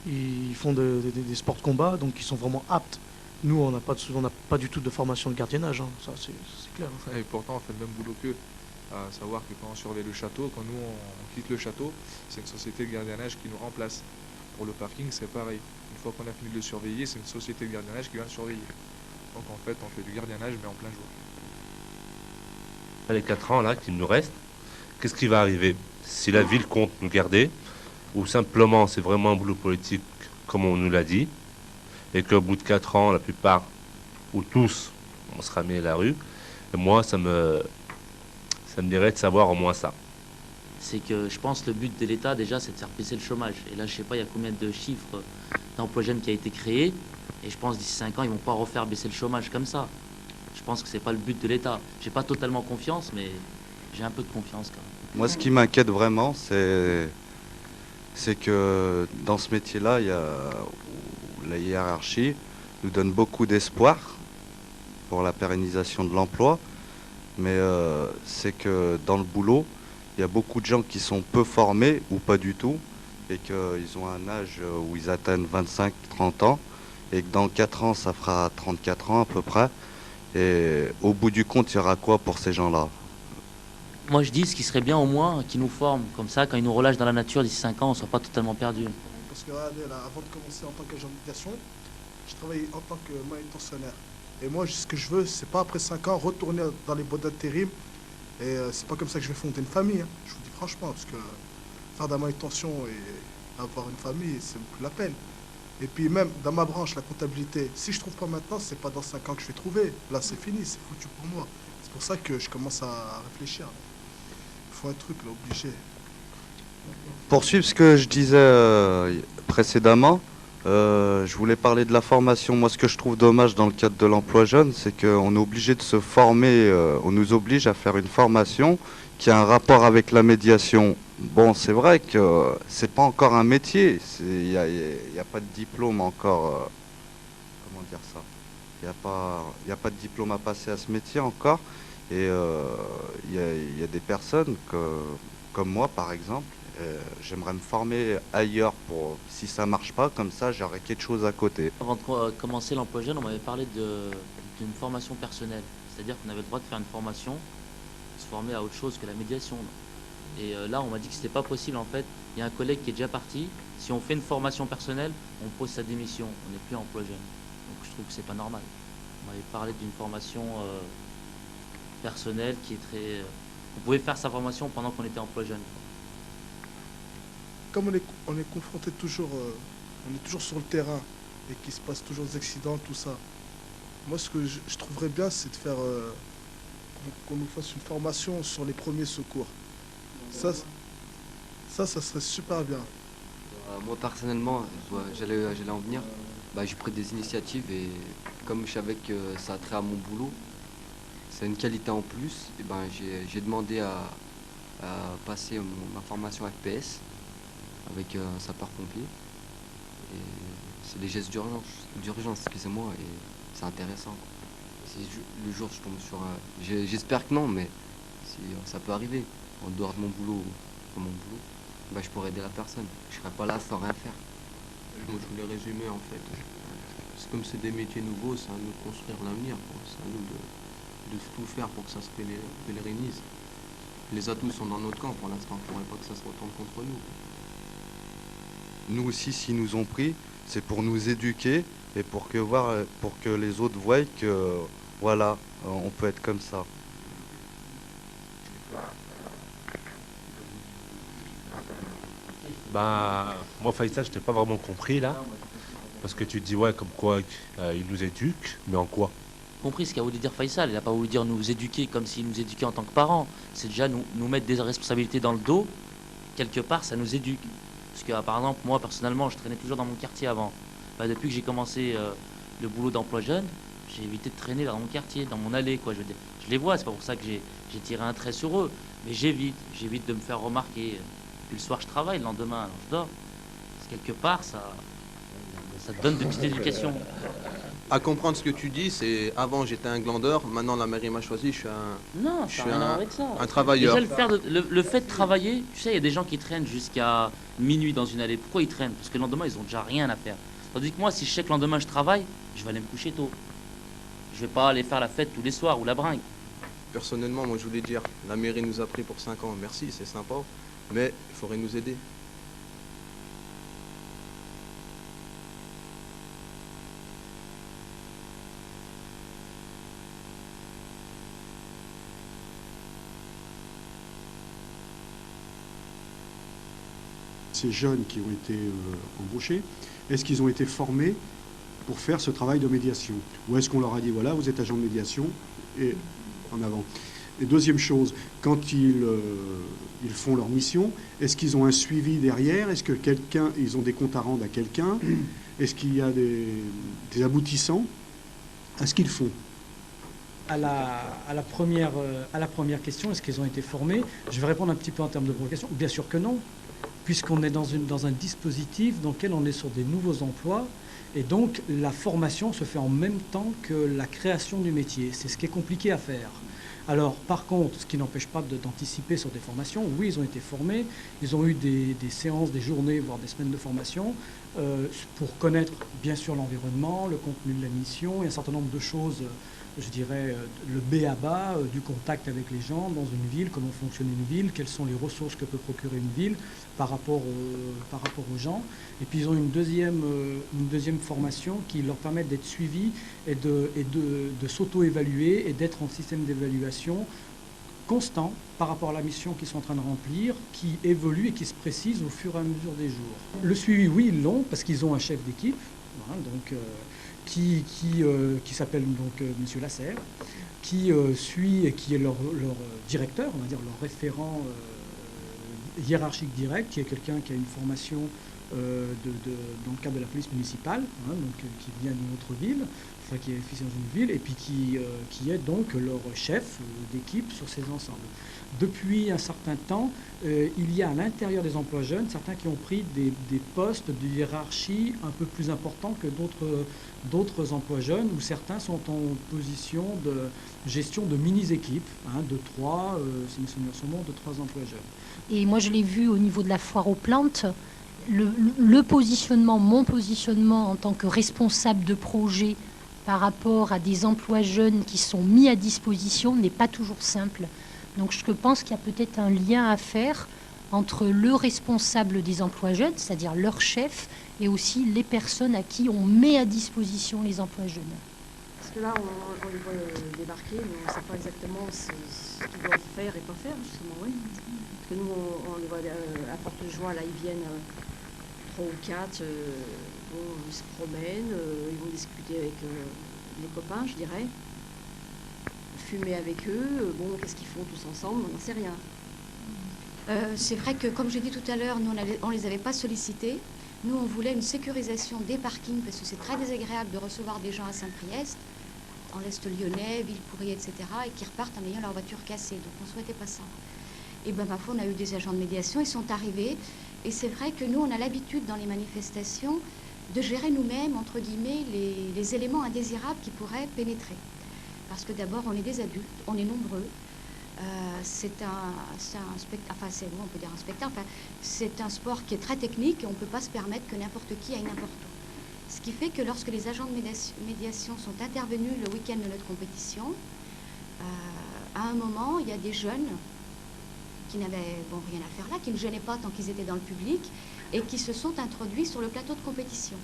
ils font des sports de combat, donc ils sont vraiment aptes. Nous on n'a pas du tout de formation de gardiennage, hein, ça c'est clair. Et pourtant, on fait le même boulot qu'eux. À savoir que quand on surveille le château, quand nous on quitte le château, c'est une société de gardiennage qui nous remplace. Pour le parking, c'est pareil. Une fois qu'on a fini de le surveiller, c'est une société de gardiennage qui vient le surveiller. Donc en fait, on fait du gardiennage, mais en plein jour. Les 4 ans là qu'il nous reste, qu'est-ce qui va arriver? Si la ville compte nous garder, ou simplement c'est vraiment un boulot politique comme on nous l'a dit, et qu'au bout de 4 ans, la plupart, ou tous, on sera mis à la rue, et moi ça me dirait de savoir au moins ça. C'est que je pense que le but de l'État déjà c'est de faire baisser le chômage. Et là je sais pas il y a combien de chiffres d'emplois jeunes qui a été créé. Et je pense d'ici 5 ans ils vont pas refaire baisser le chômage comme ça. Je pense que c'est pas le but de l'État. J'ai pas totalement confiance mais j'ai un peu de confiance quand même. Moi ce qui m'inquiète vraiment c'est que dans ce métier-là, la hiérarchie nous donne beaucoup d'espoir pour la pérennisation de l'emploi. Mais c'est que dans le boulot, il y a beaucoup de gens qui sont peu formés ou pas du tout, et qu'ils ont un âge où ils atteignent 25-30 ans, et que dans 4 ans, ça fera 34 ans à peu près. Et au bout du compte, il y aura quoi pour ces gens-là? Moi je dis ce qui serait bien au moins qu'ils nous forment. Comme ça quand ils nous relâchent dans la nature d'ici 5 ans on soit pas totalement perdus. Parce que regardez, là, avant de commencer en tant qu'agent de médiation, je travaillais en tant que manutentionnaire. Et moi, ce que je veux, c'est pas après 5 ans retourner dans les boîtes d'intérim. Et c'est pas comme ça que je vais fonder une famille. Hein. Je vous dis franchement, parce que faire de la manutention et avoir une famille, c'est beaucoup la peine. Et puis même dans ma branche, la comptabilité, si je trouve pas maintenant, c'est pas dans 5 ans que je vais trouver. Là, c'est fini, c'est foutu pour moi. C'est pour ça que je commence à réfléchir. Il faut un truc, là, obligé. Poursuivre ce que je disais précédemment, je voulais parler de la formation. Moi, ce que je trouve dommage dans le cadre de l'emploi jeune, c'est qu'on est obligé de se former, on nous oblige à faire une formation qui a un rapport avec la médiation. Bon, c'est vrai que c'est pas encore un métier, il n'y a pas de diplôme encore, comment dire ça, il n'y a pas de diplôme à passer à ce métier encore, et il y a des personnes comme moi, par exemple. J'aimerais me former ailleurs pour si ça marche pas comme ça j'aurais quelque chose à côté. Avant de commencer l'emploi jeune on m'avait parlé d'une formation personnelle. C'est-à-dire qu'on avait le droit de faire une formation, se former à autre chose que la médiation. Et là on m'a dit que c'était pas possible en fait. Il y a un collègue qui est déjà parti. Si on fait une formation personnelle, on pose sa démission. On n'est plus emploi jeune. Donc je trouve que c'est pas normal. On m'avait parlé d'une formation personnelle qui est très... on pouvait faire sa formation pendant qu'on était emploi jeune. Comme on est confronté toujours, on est toujours sur le terrain et qu'il se passe toujours des accidents, tout ça. Moi, ce que je trouverais bien, c'est de faire qu'on nous fasse une formation sur les premiers secours. Ça serait super bien. Moi, personnellement, j'allais en venir. J'ai pris des initiatives et comme je savais que ça a trait à mon boulot, c'est une qualité en plus. Et j'ai demandé à passer ma formation FPS avec un sapeur-pompier. Et c'est des gestes d'urgence, excusez-moi, et c'est intéressant. Si le jour je tombe sur un... J'espère que non, mais si ça peut arriver, en dehors de mon boulot, je pourrais aider la personne. Je serais pas là sans rien faire. Moi, je voulais résumer en fait. C'est comme c'est des métiers nouveaux, c'est à nous de construire l'avenir. C'est à nous de tout faire pour que ça se pèlérinise. Les atouts sont dans notre camp pour l'instant, il ne faudrait pas que ça se retourne contre nous. Nous aussi, s'ils nous ont pris, c'est pour nous éduquer et pour que les autres voient que voilà, on peut être comme ça. Moi, Faïsal, je t'ai pas vraiment compris là. Parce que tu dis, ouais, comme quoi ils nous éduquent, mais en quoi? Compris ce qu'a voulu dire Faïsal. Il n'a pas voulu dire nous éduquer comme s'il nous éduquait en tant que parents. C'est déjà nous mettre des responsabilités dans le dos. Quelque part, ça nous éduque. Parce que, par exemple, moi, personnellement, je traînais toujours dans mon quartier avant. Depuis que j'ai commencé le boulot d'emploi jeune, j'ai évité de traîner dans mon quartier, dans mon allée, quoi. Je veux dire, je les vois, c'est pas pour ça que j'ai tiré un trait sur eux. Mais j'évite de me faire remarquer. Puis le soir, je travaille, le lendemain, alors je dors. Parce que quelque part, ça te donne de petites éducations. À comprendre ce que tu dis, c'est avant j'étais un glandeur, maintenant la mairie m'a choisi, je suis un travailleur. Déjà, le fait de travailler, tu sais, il y a des gens qui traînent jusqu'à minuit dans une allée. Pourquoi ils traînent? Parce que le lendemain, ils ont déjà rien à faire. Tandis que moi, si je sais que le lendemain, je travaille, je vais aller me coucher tôt. Je vais pas aller faire la fête tous les soirs ou la bringue. Personnellement, moi je voulais dire, la mairie nous a pris pour 5 ans, merci, c'est sympa, mais il faudrait nous aider. Ces jeunes qui ont été embauchés, est-ce qu'ils ont été formés pour faire ce travail de médiation? Ou est-ce qu'on leur a dit, voilà, vous êtes agent de médiation, et en avant? Et deuxième chose, quand ils font leur mission, est-ce qu'ils ont un suivi derrière? Est-ce que ils ont des comptes à rendre à quelqu'un? Est-ce qu'il y a des aboutissants à ce qu'ils font? À la première question, est-ce qu'ils ont été formés? Je vais répondre un petit peu en termes de provocation. Bien sûr que non, puisqu'on est dans un dispositif dans lequel on est sur des nouveaux emplois, et donc la formation se fait en même temps que la création du métier. C'est ce qui est compliqué à faire. Alors, par contre, ce qui n'empêche pas d'anticiper sur des formations, oui, ils ont été formés, ils ont eu des séances, des journées, voire des semaines de formation pour connaître, bien sûr, l'environnement, le contenu de la mission, et un certain nombre de choses, je dirais, le b.a.-ba du contact avec les gens dans une ville, comment fonctionne une ville, quelles sont les ressources que peut procurer une ville par rapport aux gens. Et puis ils ont une deuxième formation qui leur permet d'être suivis et de s'auto-évaluer et d'être en système d'évaluation constant par rapport à la mission qu'ils sont en train de remplir, qui évolue et qui se précise au fur et à mesure des jours. Le suivi, oui, ils l'ont, parce qu'ils ont un chef d'équipe, hein, donc, qui s'appelle donc Monsieur Lasserre, qui suit et qui est leur directeur, on va dire leur référent hiérarchique direct, qui est quelqu'un qui a une formation dans le cadre de la police municipale, hein, donc, qui vient d'une autre ville, enfin qui est officier dans une ville, et puis qui est donc leur chef d'équipe sur ces ensembles. Depuis un certain temps, il y a à l'intérieur des emplois jeunes certains qui ont pris des postes de hiérarchie un peu plus importants que d'autres emplois jeunes, où certains sont en position de gestion de mini-équipes, hein, de 3, si mes souvenirs sont bons, de 3 emplois jeunes. Et moi, je l'ai vu au niveau de la foire aux plantes. Le positionnement, mon positionnement en tant que responsable de projet par rapport à des emplois jeunes qui sont mis à disposition n'est pas toujours simple. Donc je pense qu'il y a peut-être un lien à faire entre le responsable des emplois jeunes, c'est-à-dire leur chef, et aussi les personnes à qui on met à disposition les emplois jeunes. Parce que là, on les voit débarquer, mais on ne sait pas exactement ce qu'ils doivent faire et pas faire, justement, oui. Parce que nous, on les voit à porte-joie, là, ils viennent 3 ou 4, ils se promènent, ils vont discuter avec les copains, je dirais. Fumer avec eux, qu'est-ce qu'ils font tous ensemble, on n'en sait rien. C'est vrai que, comme j'ai dit tout à l'heure, nous, on ne les avait pas sollicités. Nous, on voulait une sécurisation des parkings, parce que c'est très désagréable de recevoir des gens à Saint-Priest, en l'Est lyonnais, Villepourrier, etc., et qui repartent en ayant leur voiture cassée. Donc, on ne souhaitait pas ça. Et bien, ma foi, on a eu des agents de médiation, ils sont arrivés. Et c'est vrai que nous, on a l'habitude, dans les manifestations, de gérer nous-mêmes, entre guillemets, les éléments indésirables qui pourraient pénétrer. Parce que d'abord, on est des adultes, on est nombreux. C'est un spectacle, enfin, on peut dire un spectacle, enfin, c'est un sport qui est très technique et on ne peut pas se permettre que n'importe qui aille n'importe où. Ce qui fait que lorsque les agents de médiation sont intervenus le week-end de notre compétition, à un moment, il y a des jeunes qui n'avaient rien à faire là, qui ne gênaient pas tant qu'ils étaient dans le public et qui se sont introduits sur le plateau de compétition.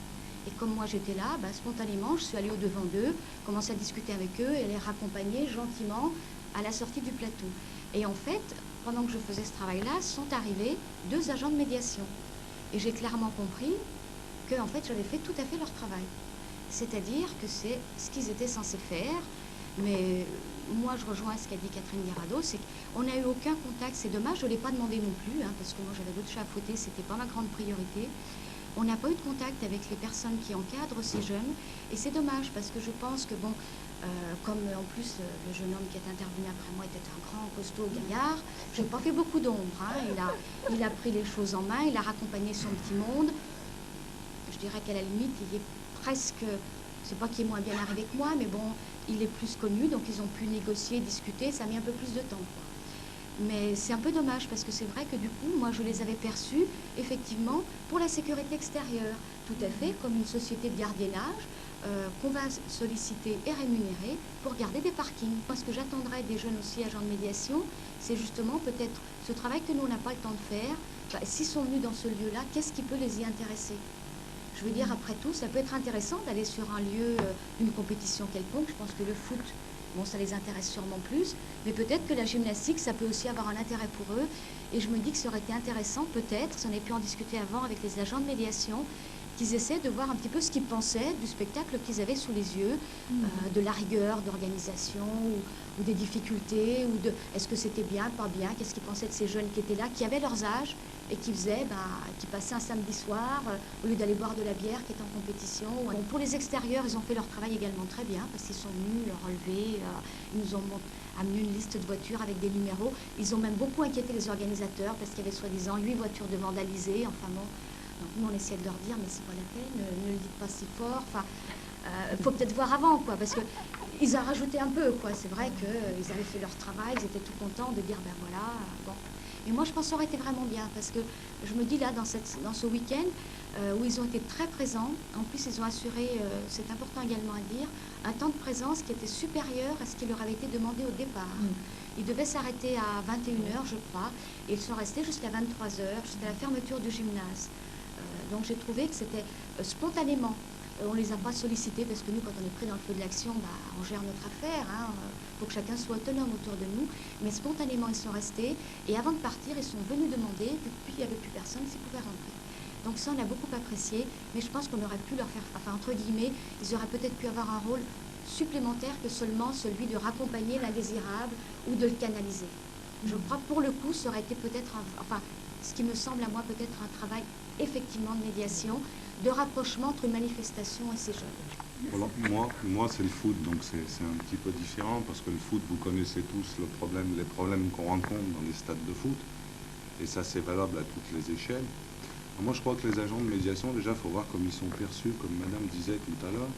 Et comme moi j'étais là, spontanément, je suis allée au-devant d'eux, commencer à discuter avec eux et les raccompagner gentiment à la sortie du plateau. Et en fait, pendant que je faisais ce travail-là, sont arrivés 2 agents de médiation. Et j'ai clairement compris que en fait, j'avais fait tout à fait leur travail. C'est-à-dire que c'est ce qu'ils étaient censés faire. Mais moi, je rejoins ce qu'a dit Catherine Guirado, c'est qu'on n'a eu aucun contact. C'est dommage, je ne l'ai pas demandé non plus, hein, parce que moi j'avais d'autres chats à fouetter, c'était pas ma grande priorité. On n'a pas eu de contact avec les personnes qui encadrent ces jeunes. Et c'est dommage, parce que je pense que, Comme en plus le jeune homme qui est intervenu après moi était un grand costaud gaillard, je n'ai pas fait beaucoup d'ombre. Hein. Il a pris les choses en main, il a raccompagné son petit monde. Je dirais qu'à la limite, il est presque, c'est pas qu'il est moins bien arrivé que moi, mais bon, il est plus connu, donc ils ont pu négocier, discuter, ça a mis un peu plus de temps, quoi. Mais c'est un peu dommage parce que c'est vrai que du coup, moi je les avais perçus effectivement pour la sécurité extérieure, tout à fait comme une société de gardiennage qu'on va solliciter et rémunérer pour garder des parkings. Moi, ce que j'attendrais des jeunes aussi agents de médiation, c'est justement peut-être ce travail que nous on n'a pas le temps de faire. S'ils sont venus dans ce lieu-là, qu'est-ce qui peut les y intéresser? Je veux dire, après tout, ça peut être intéressant d'aller sur un lieu, une compétition quelconque. Je pense que le foot, bon, ça les intéresse sûrement plus, mais peut-être que la gymnastique, ça peut aussi avoir un intérêt pour eux. Et je me dis que ça aurait été intéressant, peut-être, si on avait pu en discuter avant avec les agents de médiation, qu'ils essaient de voir un petit peu ce qu'ils pensaient du spectacle qu'ils avaient sous les yeux, de la rigueur d'organisation ou des difficultés, ou de est-ce que c'était bien, pas bien, qu'est-ce qu'ils pensaient de ces jeunes qui étaient là, qui avaient leurs âges et qui faisaient, qui passaient un samedi soir, au lieu d'aller boire de la bière, qui étaient en compétition. Bon, pour les extérieurs, ils ont fait leur travail également très bien, parce qu'ils sont venus le relever, ils nous ont amené une liste de voitures avec des numéros. Ils ont même beaucoup inquiété les organisateurs, parce qu'il y avait soi-disant 8 voitures de vandalisées, enfin bon. Donc nous, on essayait de leur dire, mais c'est pas la peine, ne le dites pas si fort. Enfin, faut peut-être voir avant, quoi, parce qu'ils ont rajouté un peu, quoi. C'est vrai qu'ils avaient fait leur travail, ils étaient tout contents de dire, ben voilà, bon. Et moi, je pense que ça aurait été vraiment bien, parce que je me dis là, dans ce week-end, où ils ont été très présents, en plus, ils ont assuré, c'est important également à dire, un temps de présence qui était supérieur à ce qui leur avait été demandé au départ. Ils devaient s'arrêter à 21h, je crois, et ils sont restés jusqu'à 23h, jusqu'à la fermeture du gymnase. Donc j'ai trouvé que c'était spontanément. On ne les a pas sollicités parce que nous, quand on est pris dans le feu de l'action, on gère notre affaire. Il faut que chacun soit autonome autour de nous. Mais spontanément, ils sont restés. Et avant de partir, ils sont venus demander, puis il n'y avait plus personne, s'ils pouvaient rentrer. Donc ça, on a beaucoup apprécié. Mais je pense qu'on aurait pu leur faire, enfin entre guillemets, ils auraient peut-être pu avoir un rôle supplémentaire que seulement celui de raccompagner l'indésirable ou de le canaliser. Je crois que pour le coup, ça aurait été peut-être, ce qui me semble à moi peut-être un travail effectivement de médiation, de rapprochement entre une manifestation et ces jeunes. Voilà, moi c'est le foot, donc c'est un petit peu différent, parce que le foot, vous connaissez tous les problèmes qu'on rencontre dans les stades de foot, et ça c'est valable à toutes les échelles. Alors moi je crois que les agents de médiation, déjà il faut voir comme ils sont perçus, comme madame disait tout à l'heure,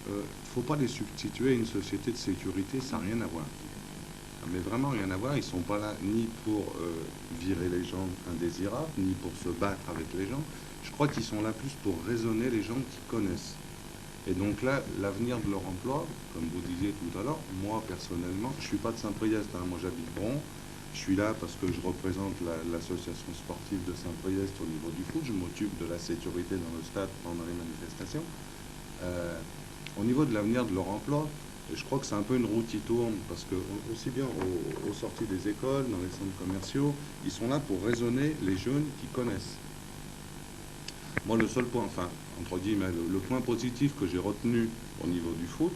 il ne faut pas les substituer à une société de sécurité, ça n'a rien à voir. Mais vraiment rien à voir, ils ne sont pas là ni pour virer les gens indésirables, ni pour se battre avec les gens. Je crois qu'ils sont là plus pour raisonner les gens qui connaissent. Et donc là, l'avenir de leur emploi, comme vous disiez tout à l'heure, moi personnellement, je ne suis pas de Saint-Priest, moi j'habite Bron, je suis là parce que je représente l'association sportive de Saint-Priest au niveau du foot, je m'occupe de la sécurité dans le stade pendant les manifestations. Au niveau de l'avenir de leur emploi, je crois que c'est un peu une roue qui tourne, parce que aussi bien aux sorties des écoles, dans les centres commerciaux, ils sont là pour raisonner les jeunes qui connaissent. Moi, le seul point, entre guillemets, le point positif que j'ai retenu au niveau du foot,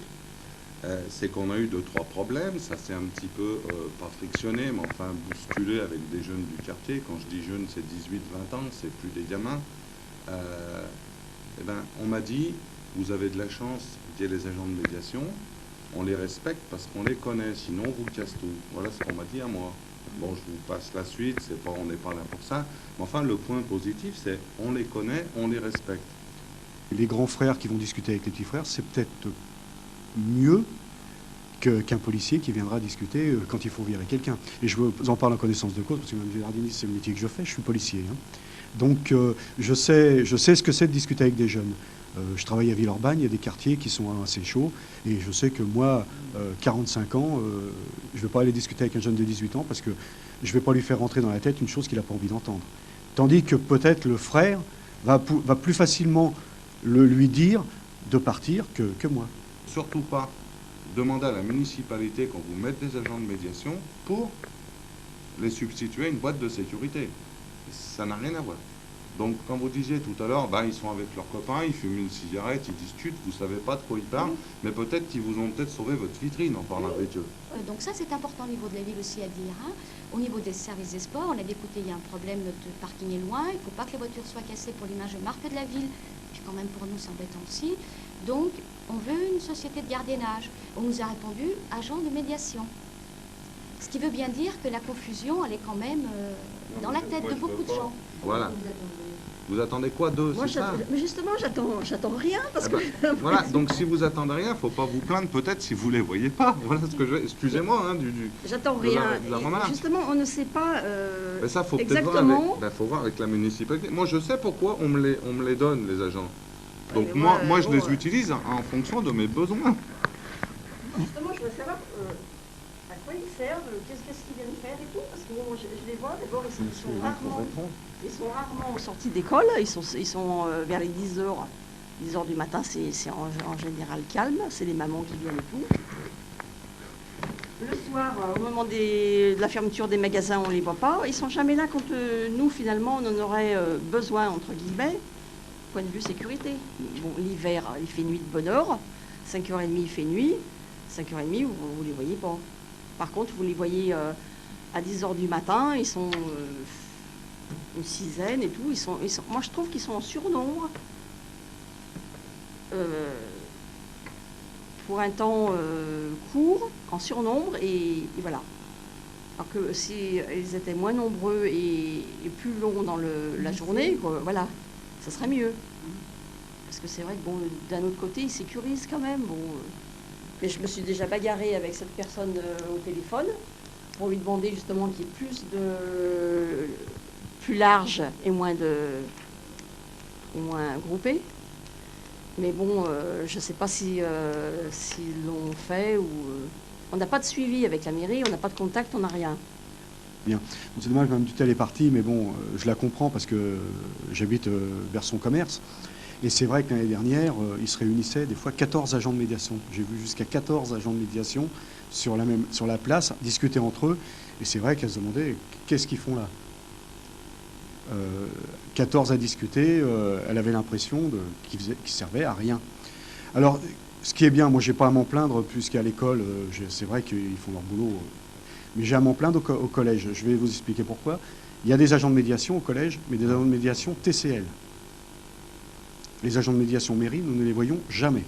c'est qu'on a eu 2-3 problèmes. Ça s'est un petit peu, pas frictionné, mais enfin bousculé avec des jeunes du quartier. Quand je dis jeunes, c'est 18-20 ans, c'est plus des gamins. On m'a dit, vous avez de la chance, il y a les agents de médiation, on les respecte parce qu'on les connaît, sinon on vous casse tout. Voilà ce qu'on m'a dit à moi. Bon, je vous passe la suite, on n'est pas là pour ça. Mais enfin, le point positif, c'est on les connaît, on les respecte. Les grands frères qui vont discuter avec les petits frères, c'est peut-être mieux qu'un policier qui viendra discuter quand il faut virer quelqu'un. Et je vous en parle en connaissance de cause, parce que même jardiniste, c'est le métier que je fais, je suis policier. Donc je sais ce que c'est de discuter avec des jeunes. Je travaille à Villeurbanne, il y a des quartiers qui sont assez chauds, et je sais que moi, 45 ans, je ne vais pas aller discuter avec un jeune de 18 ans parce que je ne vais pas lui faire rentrer dans la tête une chose qu'il n'a pas envie d'entendre. Tandis que peut-être le frère va plus facilement lui dire de partir que moi. Surtout pas demander à la municipalité qu'on vous mette des agents de médiation pour les substituer à une boîte de sécurité. Ça n'a rien à voir. Donc, comme vous disiez tout à l'heure, ils sont avec leurs copains, ils fument une cigarette, ils discutent, vous ne savez pas de quoi ils parlent, mais peut-être qu'ils vous ont peut-être sauvé votre vitrine en parlant avec eux. Donc ça, c'est important au niveau de la ville aussi à dire. Au niveau des services des sports, on a dit, écoutez, il y a un problème de parking est loin, il ne faut pas que les voitures soient cassées pour l'image de marque de la ville, puis quand même pour nous, c'est embêtant aussi. Donc, on veut une société de gardiennage. On nous a répondu agent de médiation. Ce qui veut bien dire que la confusion, elle est quand même dans la tête de beaucoup de gens. Voilà. Vous attendez quoi d'eux, Moi, c'est ça? mais justement, j'attends rien parce Ah bah, que. voilà, donc si vous attendez rien, faut pas vous plaindre peut-être si vous les voyez pas. Voilà ce que je... Excusez-moi hein, J'attends de la- rien. de la Et remarque. justement, on ne sait pas Mais ça, faut peut-être voir exactement. avec, faut voir avec la municipalité. Moi, je sais pourquoi on me les donne, les agents. Donc mais moi, je bon, les utilise en fonction de mes besoins. Justement, je voudrais savoir à quoi ils servent, qu'est-ce qu'ils viennent faire et tout, parce que moi, je les vois, d'abord, ils sont rarement sortis d'école, ils sont vers les 10h du matin, c'est en général calme, c'est les mamans qui viennent et tout. Le soir, au moment de la fermeture des magasins, on ne les voit pas, ils sont jamais là quand nous, finalement, on en aurait besoin, entre guillemets, point de vue sécurité. Bon, l'hiver, il fait nuit de bonne heure, 5h30, il fait nuit. 5h30, vous les voyez pas. Par contre, vous les voyez à 10h du matin, ils sont une sizaine et tout. Moi, je trouve qu'ils sont en surnombre. Pour un temps court, en surnombre, et voilà. Alors que si ils étaient moins nombreux et plus longs dans la journée, quoi, voilà, ça serait mieux. Parce que c'est vrai que, bon, d'un autre côté, ils sécurisent quand même. Bon, mais je me suis déjà bagarrée avec cette personne au téléphone pour lui demander justement qu'il y ait plus large et moins groupé. Mais bon, je ne sais pas s'ils l'ont fait ou... on n'a pas de suivi avec la mairie, on n'a pas de contact, on n'a rien. Bien. Bon, c'est dommage, Mme Dutel est partie, mais bon, je la comprends parce que j'habite vers son commerce. Et c'est vrai que l'année dernière, ils se réunissaient des fois 14 agents de médiation. J'ai vu jusqu'à 14 agents de médiation sur la place, discuter entre eux. Et c'est vrai qu'elles se demandaient qu'est-ce qu'ils font là. 14 à discuter, elle avait l'impression qu'ils servaient à rien. Alors, ce qui est bien, moi, j'ai pas à m'en plaindre, puisqu'à l'école, c'est vrai qu'ils font leur boulot. Mais j'ai à m'en plaindre au collège. Je vais vous expliquer pourquoi. Il y a des agents de médiation au collège, mais des agents de médiation TCL. Les agents de médiation mairie, nous ne les voyons jamais.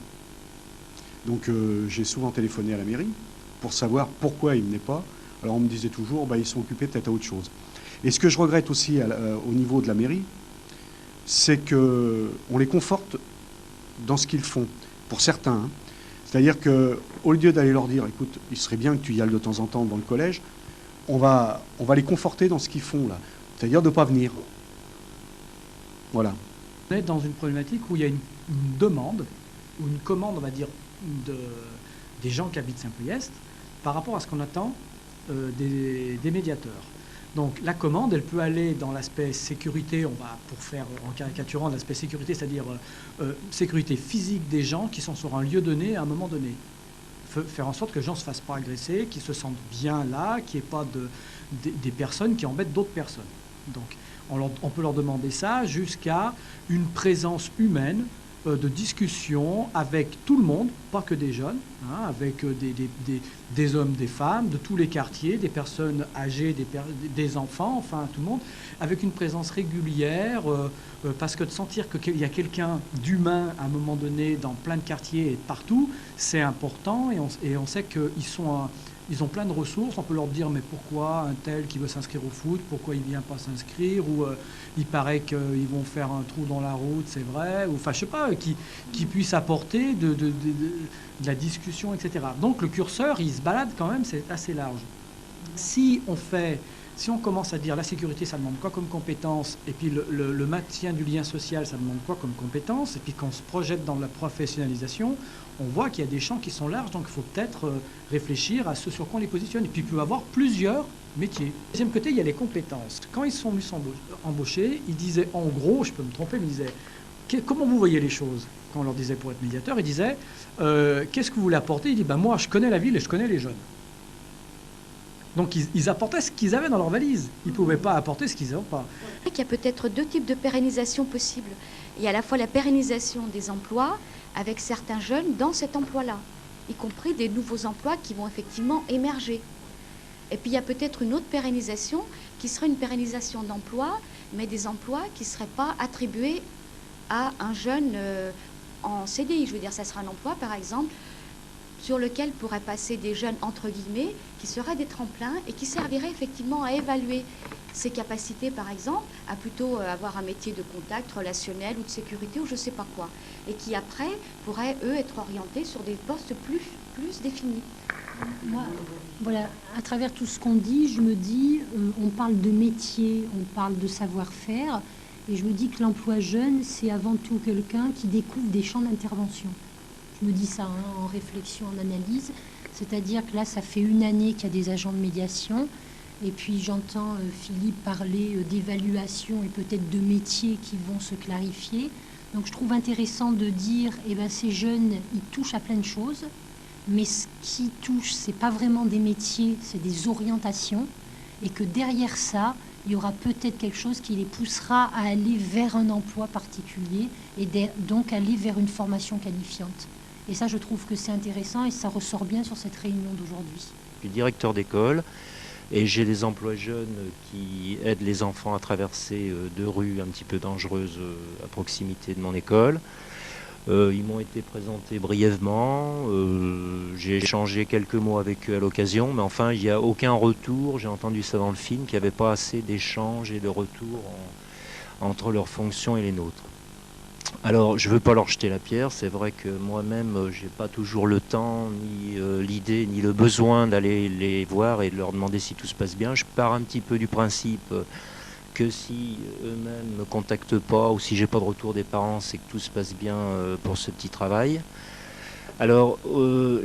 Donc j'ai souvent téléphoné à la mairie pour savoir pourquoi ils ne venaient pas. Alors on me disait toujours, ils sont occupés peut-être à autre chose. Et ce que je regrette aussi au niveau de la mairie, c'est qu'on les conforte dans ce qu'ils font, pour certains. Hein. C'est-à-dire qu'au lieu d'aller leur dire, écoute, il serait bien que tu y ailles de temps en temps dans le collège, on va les conforter dans ce qu'ils font là. C'est-à-dire de ne pas venir. Voilà. On est dans une problématique où il y a une demande, ou une commande, on va dire, des gens qui habitent Saint-Priest, par rapport à ce qu'on attend des médiateurs. Donc la commande, elle peut aller dans l'aspect sécurité, on va, pour faire en caricaturant l'aspect sécurité, c'est-à-dire sécurité physique des gens qui sont sur un lieu donné à un moment donné. Faire en sorte que les gens ne se fassent pas agresser, qu'ils se sentent bien là, qu'il n'y ait pas des personnes qui embêtent d'autres personnes. Donc on peut leur demander ça jusqu'à une présence humaine de discussion avec tout le monde, pas que des jeunes, hein, avec des hommes, des femmes, de tous les quartiers, des personnes âgées, des enfants, enfin tout le monde, avec une présence régulière, parce que de sentir qu'il y a quelqu'un d'humain à un moment donné dans plein de quartiers et partout, c'est important, et on sait ils ont plein de ressources, on peut leur dire mais pourquoi un tel qui veut s'inscrire au foot, pourquoi il ne vient pas s'inscrire, ou il paraît qu'ils vont faire un trou dans la route, c'est vrai, ou enfin je sais pas, qui puisse apporter de la discussion, etc. Donc le curseur, il se balade quand même, c'est assez large. Si on commence à dire la sécurité, ça demande quoi comme compétence, et puis le maintien du lien social, ça demande quoi comme compétence, et puis qu'on se projette dans la professionnalisation, on voit qu'il y a des champs qui sont larges, donc il faut peut-être réfléchir à ce sur quoi on les positionne. Et puis il peut y avoir plusieurs métiers. Deuxième côté, il y a les compétences. Quand ils sont venus embauchés, ils disaient, en gros, je peux me tromper, mais ils disaient, comment vous voyez les choses? Quand on leur disait pour être médiateur, ils disaient, qu'est-ce que vous voulez apporter? Ils disaient, moi je connais la ville et je connais les jeunes. Donc ils apportaient ce qu'ils avaient dans leur valise. Ils ne pouvaient pas apporter ce qu'ils n'avaient pas. Il y a peut-être deux types de pérennisation possibles. Il y a à la fois la pérennisation des emplois avec certains jeunes dans cet emploi-là, y compris des nouveaux emplois qui vont effectivement émerger. Et puis il y a peut-être une autre pérennisation qui serait une pérennisation d'emplois, mais des emplois qui ne seraient pas attribués à un jeune en CDI. Je veux dire, ça sera un emploi, par exemple, sur lequel pourraient passer des jeunes, entre guillemets, qui seraient des tremplins et qui serviraient effectivement à évaluer ses capacités, par exemple, à plutôt avoir un métier de contact relationnel ou de sécurité ou je ne sais pas quoi. Et qui, après, pourraient, eux, être orientés sur des postes plus définis. Moi, voilà, à travers tout ce qu'on dit, je me dis, on parle de métier, on parle de savoir-faire, et je me dis que l'emploi jeune, c'est avant tout quelqu'un qui découvre des champs d'intervention. Je me dis ça en réflexion, en analyse, c'est-à-dire que là, ça fait 1 année qu'il y a des agents de médiation, et puis j'entends Philippe parler d'évaluation et peut-être de métiers qui vont se clarifier. Donc je trouve intéressant de dire, eh ben, ces jeunes, ils touchent à plein de choses, mais ce qui touche, c'est pas vraiment des métiers, c'est des orientations, et que derrière ça, il y aura peut-être quelque chose qui les poussera à aller vers un emploi particulier et donc aller vers une formation qualifiante. Et ça, je trouve que c'est intéressant et ça ressort bien sur cette réunion d'aujourd'hui. Je suis directeur d'école et j'ai des emplois jeunes qui aident les enfants à traverser 2 rues un petit peu dangereuses à proximité de mon école. Ils m'ont été présentés brièvement, j'ai échangé quelques mots avec eux à l'occasion, mais enfin il n'y a aucun retour, j'ai entendu ça dans le film, qu'il n'y avait pas assez d'échanges et de retours entre leurs fonctions et les nôtres. Alors je ne veux pas leur jeter la pierre, c'est vrai que moi-même j'ai pas toujours le temps, ni l'idée, ni le besoin d'aller les voir et de leur demander si tout se passe bien. Je pars un petit peu du principe que si eux-mêmes ne me contactent pas ou si j'ai pas de retour des parents, c'est que tout se passe bien pour ce petit travail. Alors,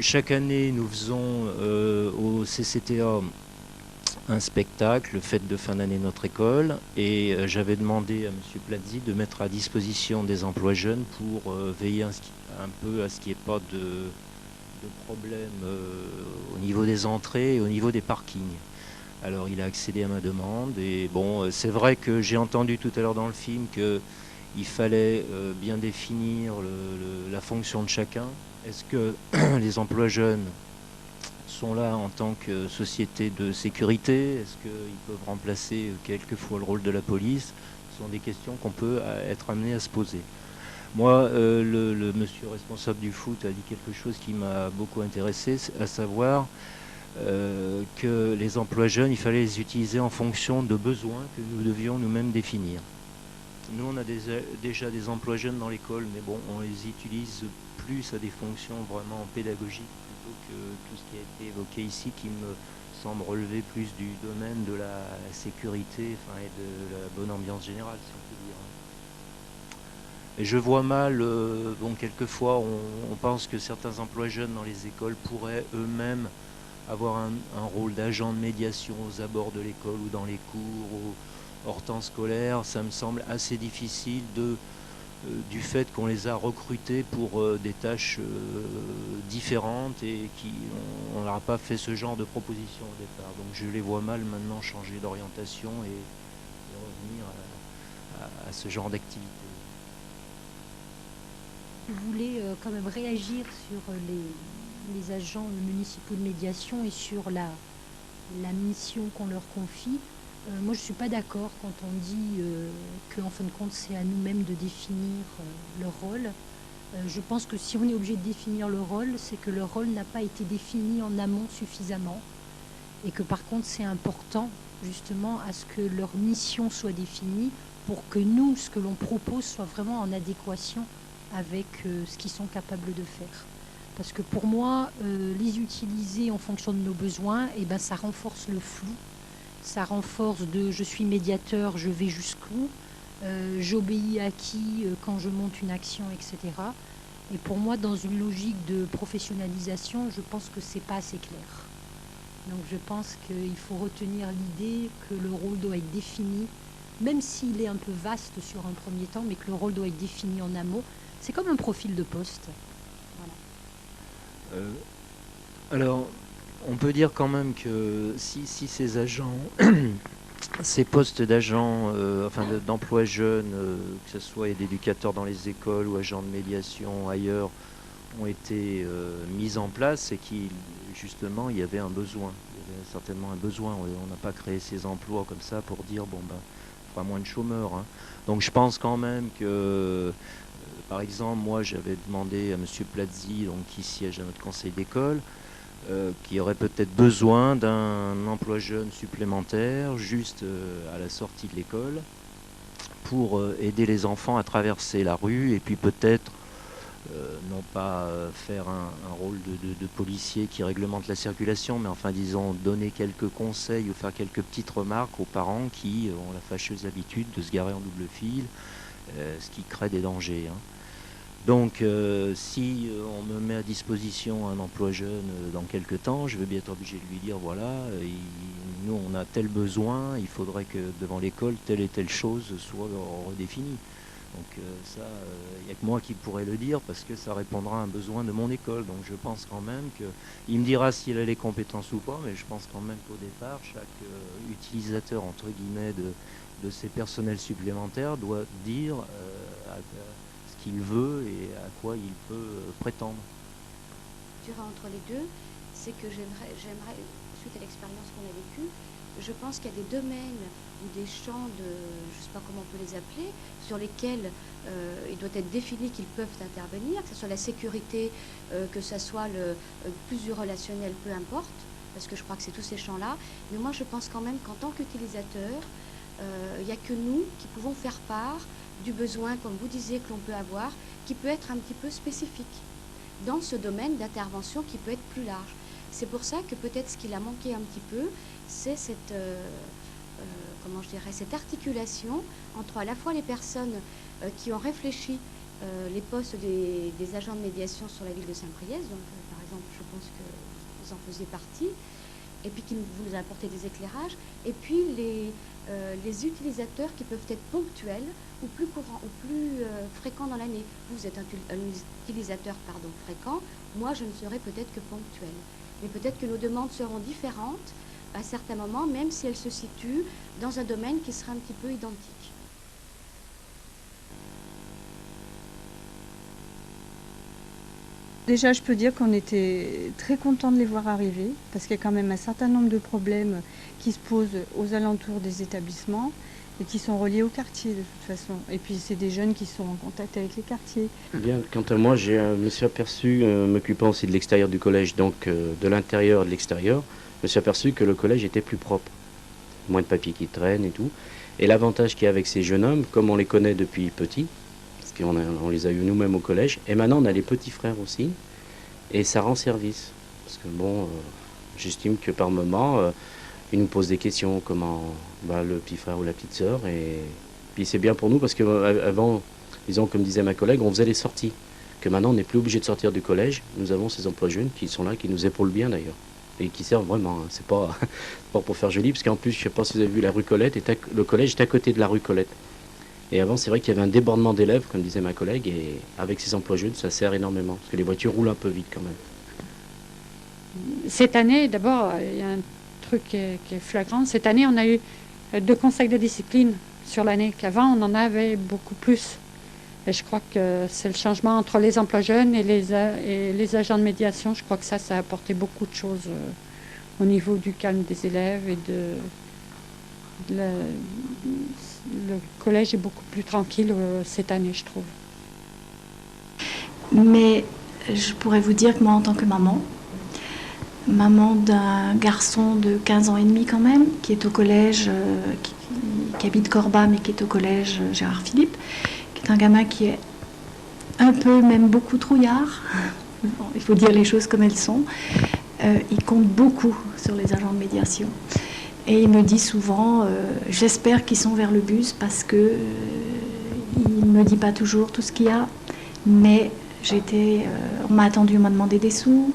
chaque année, nous faisons au CCTA un spectacle, fête de fin d'année de notre école, et j'avais demandé à M. Plazzi de mettre à disposition des emplois jeunes pour veiller un peu à ce qu'il n'y ait pas de problème au niveau des entrées et au niveau des parkings. Alors il a accédé à ma demande et bon, c'est vrai que j'ai entendu tout à l'heure dans le film qu'il fallait bien définir la fonction de chacun. Est-ce que les emplois jeunes sont là en tant que société de sécurité? Est-ce qu'ils peuvent remplacer quelquefois le rôle de la police? Ce sont des questions qu'on peut être amené à se poser. Moi, le monsieur responsable du foot a dit quelque chose qui m'a beaucoup intéressé, à savoir que les emplois jeunes, il fallait les utiliser en fonction de besoins que nous devions nous-mêmes définir. Nous, on a déjà des emplois jeunes dans l'école, mais bon, on les utilise plus à des fonctions vraiment pédagogiques plutôt que tout ce qui a été évoqué ici, qui me semble relever plus du domaine de la sécurité, enfin, et de la bonne ambiance générale, si on peut dire. Et je vois mal, bon, quelquefois, on pense que certains emplois jeunes dans les écoles pourraient eux-mêmes avoir un rôle d'agent de médiation aux abords de l'école ou dans les cours, hors temps scolaire. Ça me semble assez difficile du fait qu'on les a recrutés pour des tâches différentes et on leur a pas fait ce genre de proposition au départ. Donc je les vois mal maintenant changer d'orientation et revenir à ce genre d'activité. Je voulais quand même réagir sur les agents municipaux de médiation et sur la mission qu'on leur confie. Moi, je ne suis pas d'accord quand on dit qu'en fin de compte, c'est à nous-mêmes de définir leur rôle. Je pense que si on est obligé de définir le rôle, c'est que le rôle n'a pas été défini en amont suffisamment et que par contre, c'est important justement à ce que leur mission soit définie pour que nous, ce que l'on propose, soit vraiment en adéquation avec ce qu'ils sont capables de faire. Parce que pour moi, les utiliser en fonction de nos besoins, eh ben, ça renforce le flou, ça renforce je suis médiateur, je vais jusqu'où, j'obéis à qui quand je monte une action, etc. Et pour moi, dans une logique de professionnalisation, je pense que c'est pas assez clair. Donc je pense qu'il faut retenir l'idée que le rôle doit être défini, même s'il est un peu vaste sur un premier temps, mais que le rôle doit être défini en amont. C'est comme un profil de poste. Voilà. Alors, on peut dire quand même que si ces agents, ces postes d'agents, d'emploi jeunes, que ce soit d'éducateurs dans les écoles ou agents de médiation ailleurs, ont été mis en place, c'est justement il y avait un besoin. Il y avait certainement un besoin. On n'a pas créé ces emplois comme ça pour dire bon ben, il fera moins de chômeurs. Hein. Donc je pense quand même que Par exemple, moi j'avais demandé à M. Plazzi, donc, qui siège à notre conseil d'école, qui aurait peut-être besoin d'un emploi jeune supplémentaire juste à la sortie de l'école pour aider les enfants à traverser la rue et puis peut-être non pas faire un rôle de policier qui réglemente la circulation, mais enfin disons donner quelques conseils ou faire quelques petites remarques aux parents qui ont la fâcheuse habitude de se garer en double fil, ce qui crée des dangers. Hein. Donc si on me met à disposition un emploi jeune dans quelques temps, je vais bien être obligé de lui dire voilà, nous on a tel besoin, il faudrait que devant l'école telle et telle chose soit redéfinie. Donc ça, il n'y a que moi qui pourrais le dire parce que ça répondra à un besoin de mon école. Donc je pense quand même qu'il me dira s'il a les compétences ou pas, mais je pense quand même qu'au départ, chaque utilisateur entre guillemets de ces personnels supplémentaires doit dire ce qu'il veut et à quoi il peut prétendre. Je dirais entre les deux, c'est que j'aimerais, suite à l'expérience qu'on a vécue, je pense qu'il y a des domaines ou des champs de, je ne sais pas comment on peut les appeler, sur lesquels il doit être défini qu'ils peuvent intervenir, que ce soit la sécurité, que ce soit plus du relationnel, peu importe, parce que je crois que c'est tous ces champs-là. Mais moi, je pense quand même qu'en tant qu'utilisateur, il n'y a que nous qui pouvons faire part du besoin, comme vous disiez, que l'on peut avoir, qui peut être un petit peu spécifique dans ce domaine d'intervention qui peut être plus large. C'est pour ça que peut-être ce qu'il a manqué un petit peu, c'est cette, comment je dirais, cette articulation entre à la fois les personnes qui ont réfléchi les postes des agents de médiation sur la ville de Saint-Priest, donc par exemple je pense que vous en faisiez partie, et puis qui vous nous apportez des éclairages, et puis les utilisateurs qui peuvent être ponctuels ou plus courants, ou plus fréquents dans l'année. Vous êtes un utilisateur fréquent, moi je ne serai peut-être que ponctuel. Mais peut-être que nos demandes seront différentes à certains moments, même si elles se situent dans un domaine qui sera un petit peu identique. Déjà, je peux dire qu'on était très contents de les voir arriver, parce qu'il y a quand même un certain nombre de problèmes qui se posent aux alentours des établissements et qui sont reliés au quartier de toute façon. Et puis c'est des jeunes qui sont en contact avec les quartiers. Bien, quant à moi, je me suis aperçu, m'occupant aussi de l'extérieur du collège, donc de l'intérieur et de l'extérieur, je me suis aperçu que le collège était plus propre. Moins de papier qui traîne et tout. Et l'avantage qu'il y a avec ces jeunes hommes, comme on les connaît depuis petits, parce qu'on les a eu nous-mêmes au collège, et maintenant on a les petits frères aussi, et ça rend service. Parce que bon, j'estime que par moment, ils nous posent des questions, comment le petit frère ou la petite sœur, et puis c'est bien pour nous parce qu'avant, disons comme disait ma collègue, on faisait les sorties, que maintenant on n'est plus obligé de sortir du collège. Nous avons ces emplois jeunes qui sont là, qui nous épaulent bien d'ailleurs, et qui servent vraiment, hein. C'est pas pour faire joli, parce qu'en plus, je sais pas si vous avez vu la rue Colette, le collège est à côté de la rue Colette. Et avant, c'est vrai qu'il y avait un débordement d'élèves, comme disait ma collègue, et avec ces emplois jeunes, ça sert énormément, parce que les voitures roulent un peu vite quand même. Cette année, d'abord, il y a un truc qui est flagrant. Cette année, on a eu 2 conseils de discipline sur l'année, qu'avant, on en avait beaucoup plus. Et je crois que c'est le changement entre les emplois jeunes et les agents de médiation. Je crois que ça a apporté beaucoup de choses au niveau du calme des élèves et le collège est beaucoup plus tranquille cette année, je trouve. Mais je pourrais vous dire que moi, en tant que maman d'un garçon de 15 ans et demi quand même, qui est au collège, qui habite Corba, mais qui est au collège Gérard Philippe, qui est un gamin qui est un peu, même beaucoup trouillard, bon, il faut dire les choses comme elles sont, il compte beaucoup sur les agents de médiation. Et il me dit souvent, j'espère qu'ils sont vers le bus parce que il ne me dit pas toujours tout ce qu'il y a, mais on m'a attendu, on m'a demandé des sous.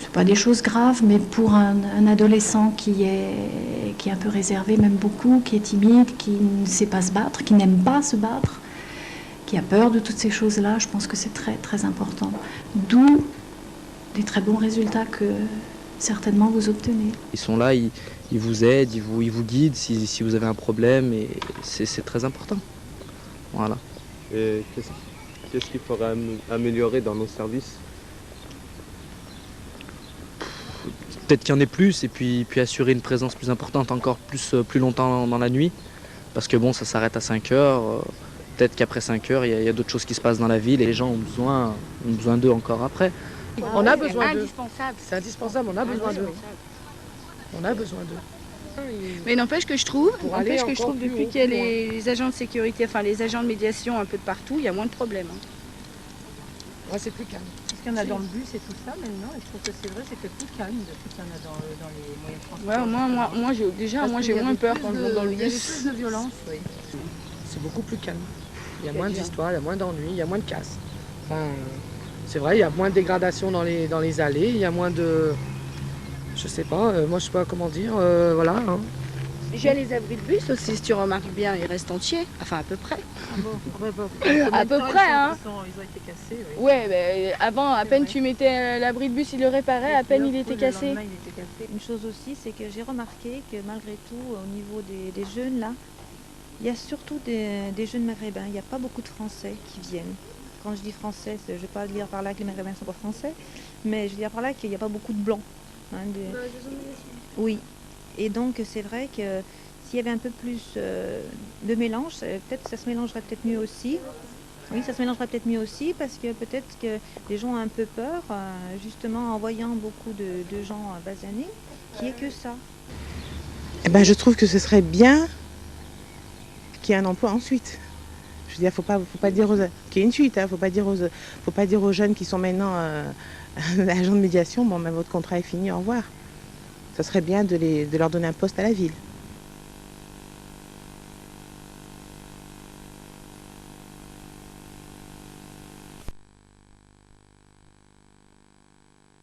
C'est pas des choses graves, mais pour un adolescent qui est un peu réservé, même beaucoup, qui est timide, qui ne sait pas se battre, qui n'aime pas se battre, qui a peur de toutes ces choses-là, je pense que c'est très très important. D'où des très bons résultats que certainement vous obtenez. Ils sont là, ils vous aident, ils vous guident si vous avez un problème, et c'est très important. Voilà. Et qu'est-ce qu'il faudrait améliorer dans nos services? Peut-être qu'il y en ait plus, et puis assurer une présence plus importante, encore plus longtemps dans la nuit, parce que bon, ça s'arrête à 5 heures. peut-être qu'après 5 heures, il y a d'autres choses qui se passent dans la ville et les gens ont besoin d'eux encore après. On a besoin d'eux. Indispensable. C'est indispensable, on a besoin d'eux. On a besoin d'eux. Mais n'empêche que je trouve, depuis qu'il y a les agents de sécurité, enfin les agents de médiation un peu de partout, il y a moins de problèmes. Ouais, c'est plus calme. Parce qu'il y en a dans le bus et tout ça maintenant, et je trouve que c'est vrai, c'est plus calme depuis qu'il y en a dans les moyens de transport. Ouais, moi j'ai moins peur quand je monte dans le bus. Il y a plus de violence, oui. C'est beaucoup plus calme. Il y a moins d'histoires, il y a moins d'ennuis, il y a moins de casse. Enfin, c'est vrai, il y a moins de dégradation dans les allées, il y a moins de... Je sais pas, moi je sais pas comment dire, voilà. Hein. J'ai les abris de bus aussi, si tu remarques bien, ils restent entiers, enfin à peu près. À peu près, hein. Ils ont été cassés, oui. Ouais, mais avant, à peine tu mettais l'abri de bus, il le réparait, à peine il était cassé. Une chose aussi, c'est que j'ai remarqué que malgré tout, au niveau des jeunes là, il y a surtout des jeunes maghrébins. Il n'y a pas beaucoup de Français qui viennent. Quand je dis français, je ne vais pas dire par là que les maghrébins ne sont pas français, mais je veux dire par là qu'il n'y a pas beaucoup de blancs. Hein, oui. Et donc c'est vrai que s'il y avait un peu plus de mélange, peut-être ça se mélangerait peut-être mieux aussi. Oui, ça se mélangerait peut-être mieux aussi parce que peut-être que les gens ont un peu peur, justement en voyant beaucoup de gens basanés, qu'il n'y ait que ça. Eh ben, je trouve que ce serait bien qu'il y ait un emploi ensuite. Je veux dire, faut pas dire qu'il y ait une suite. Faut pas dire aux jeunes qui sont maintenant agents de médiation, bon, ben, votre contrat est fini, au revoir. Ça serait bien de leur donner un poste à la ville.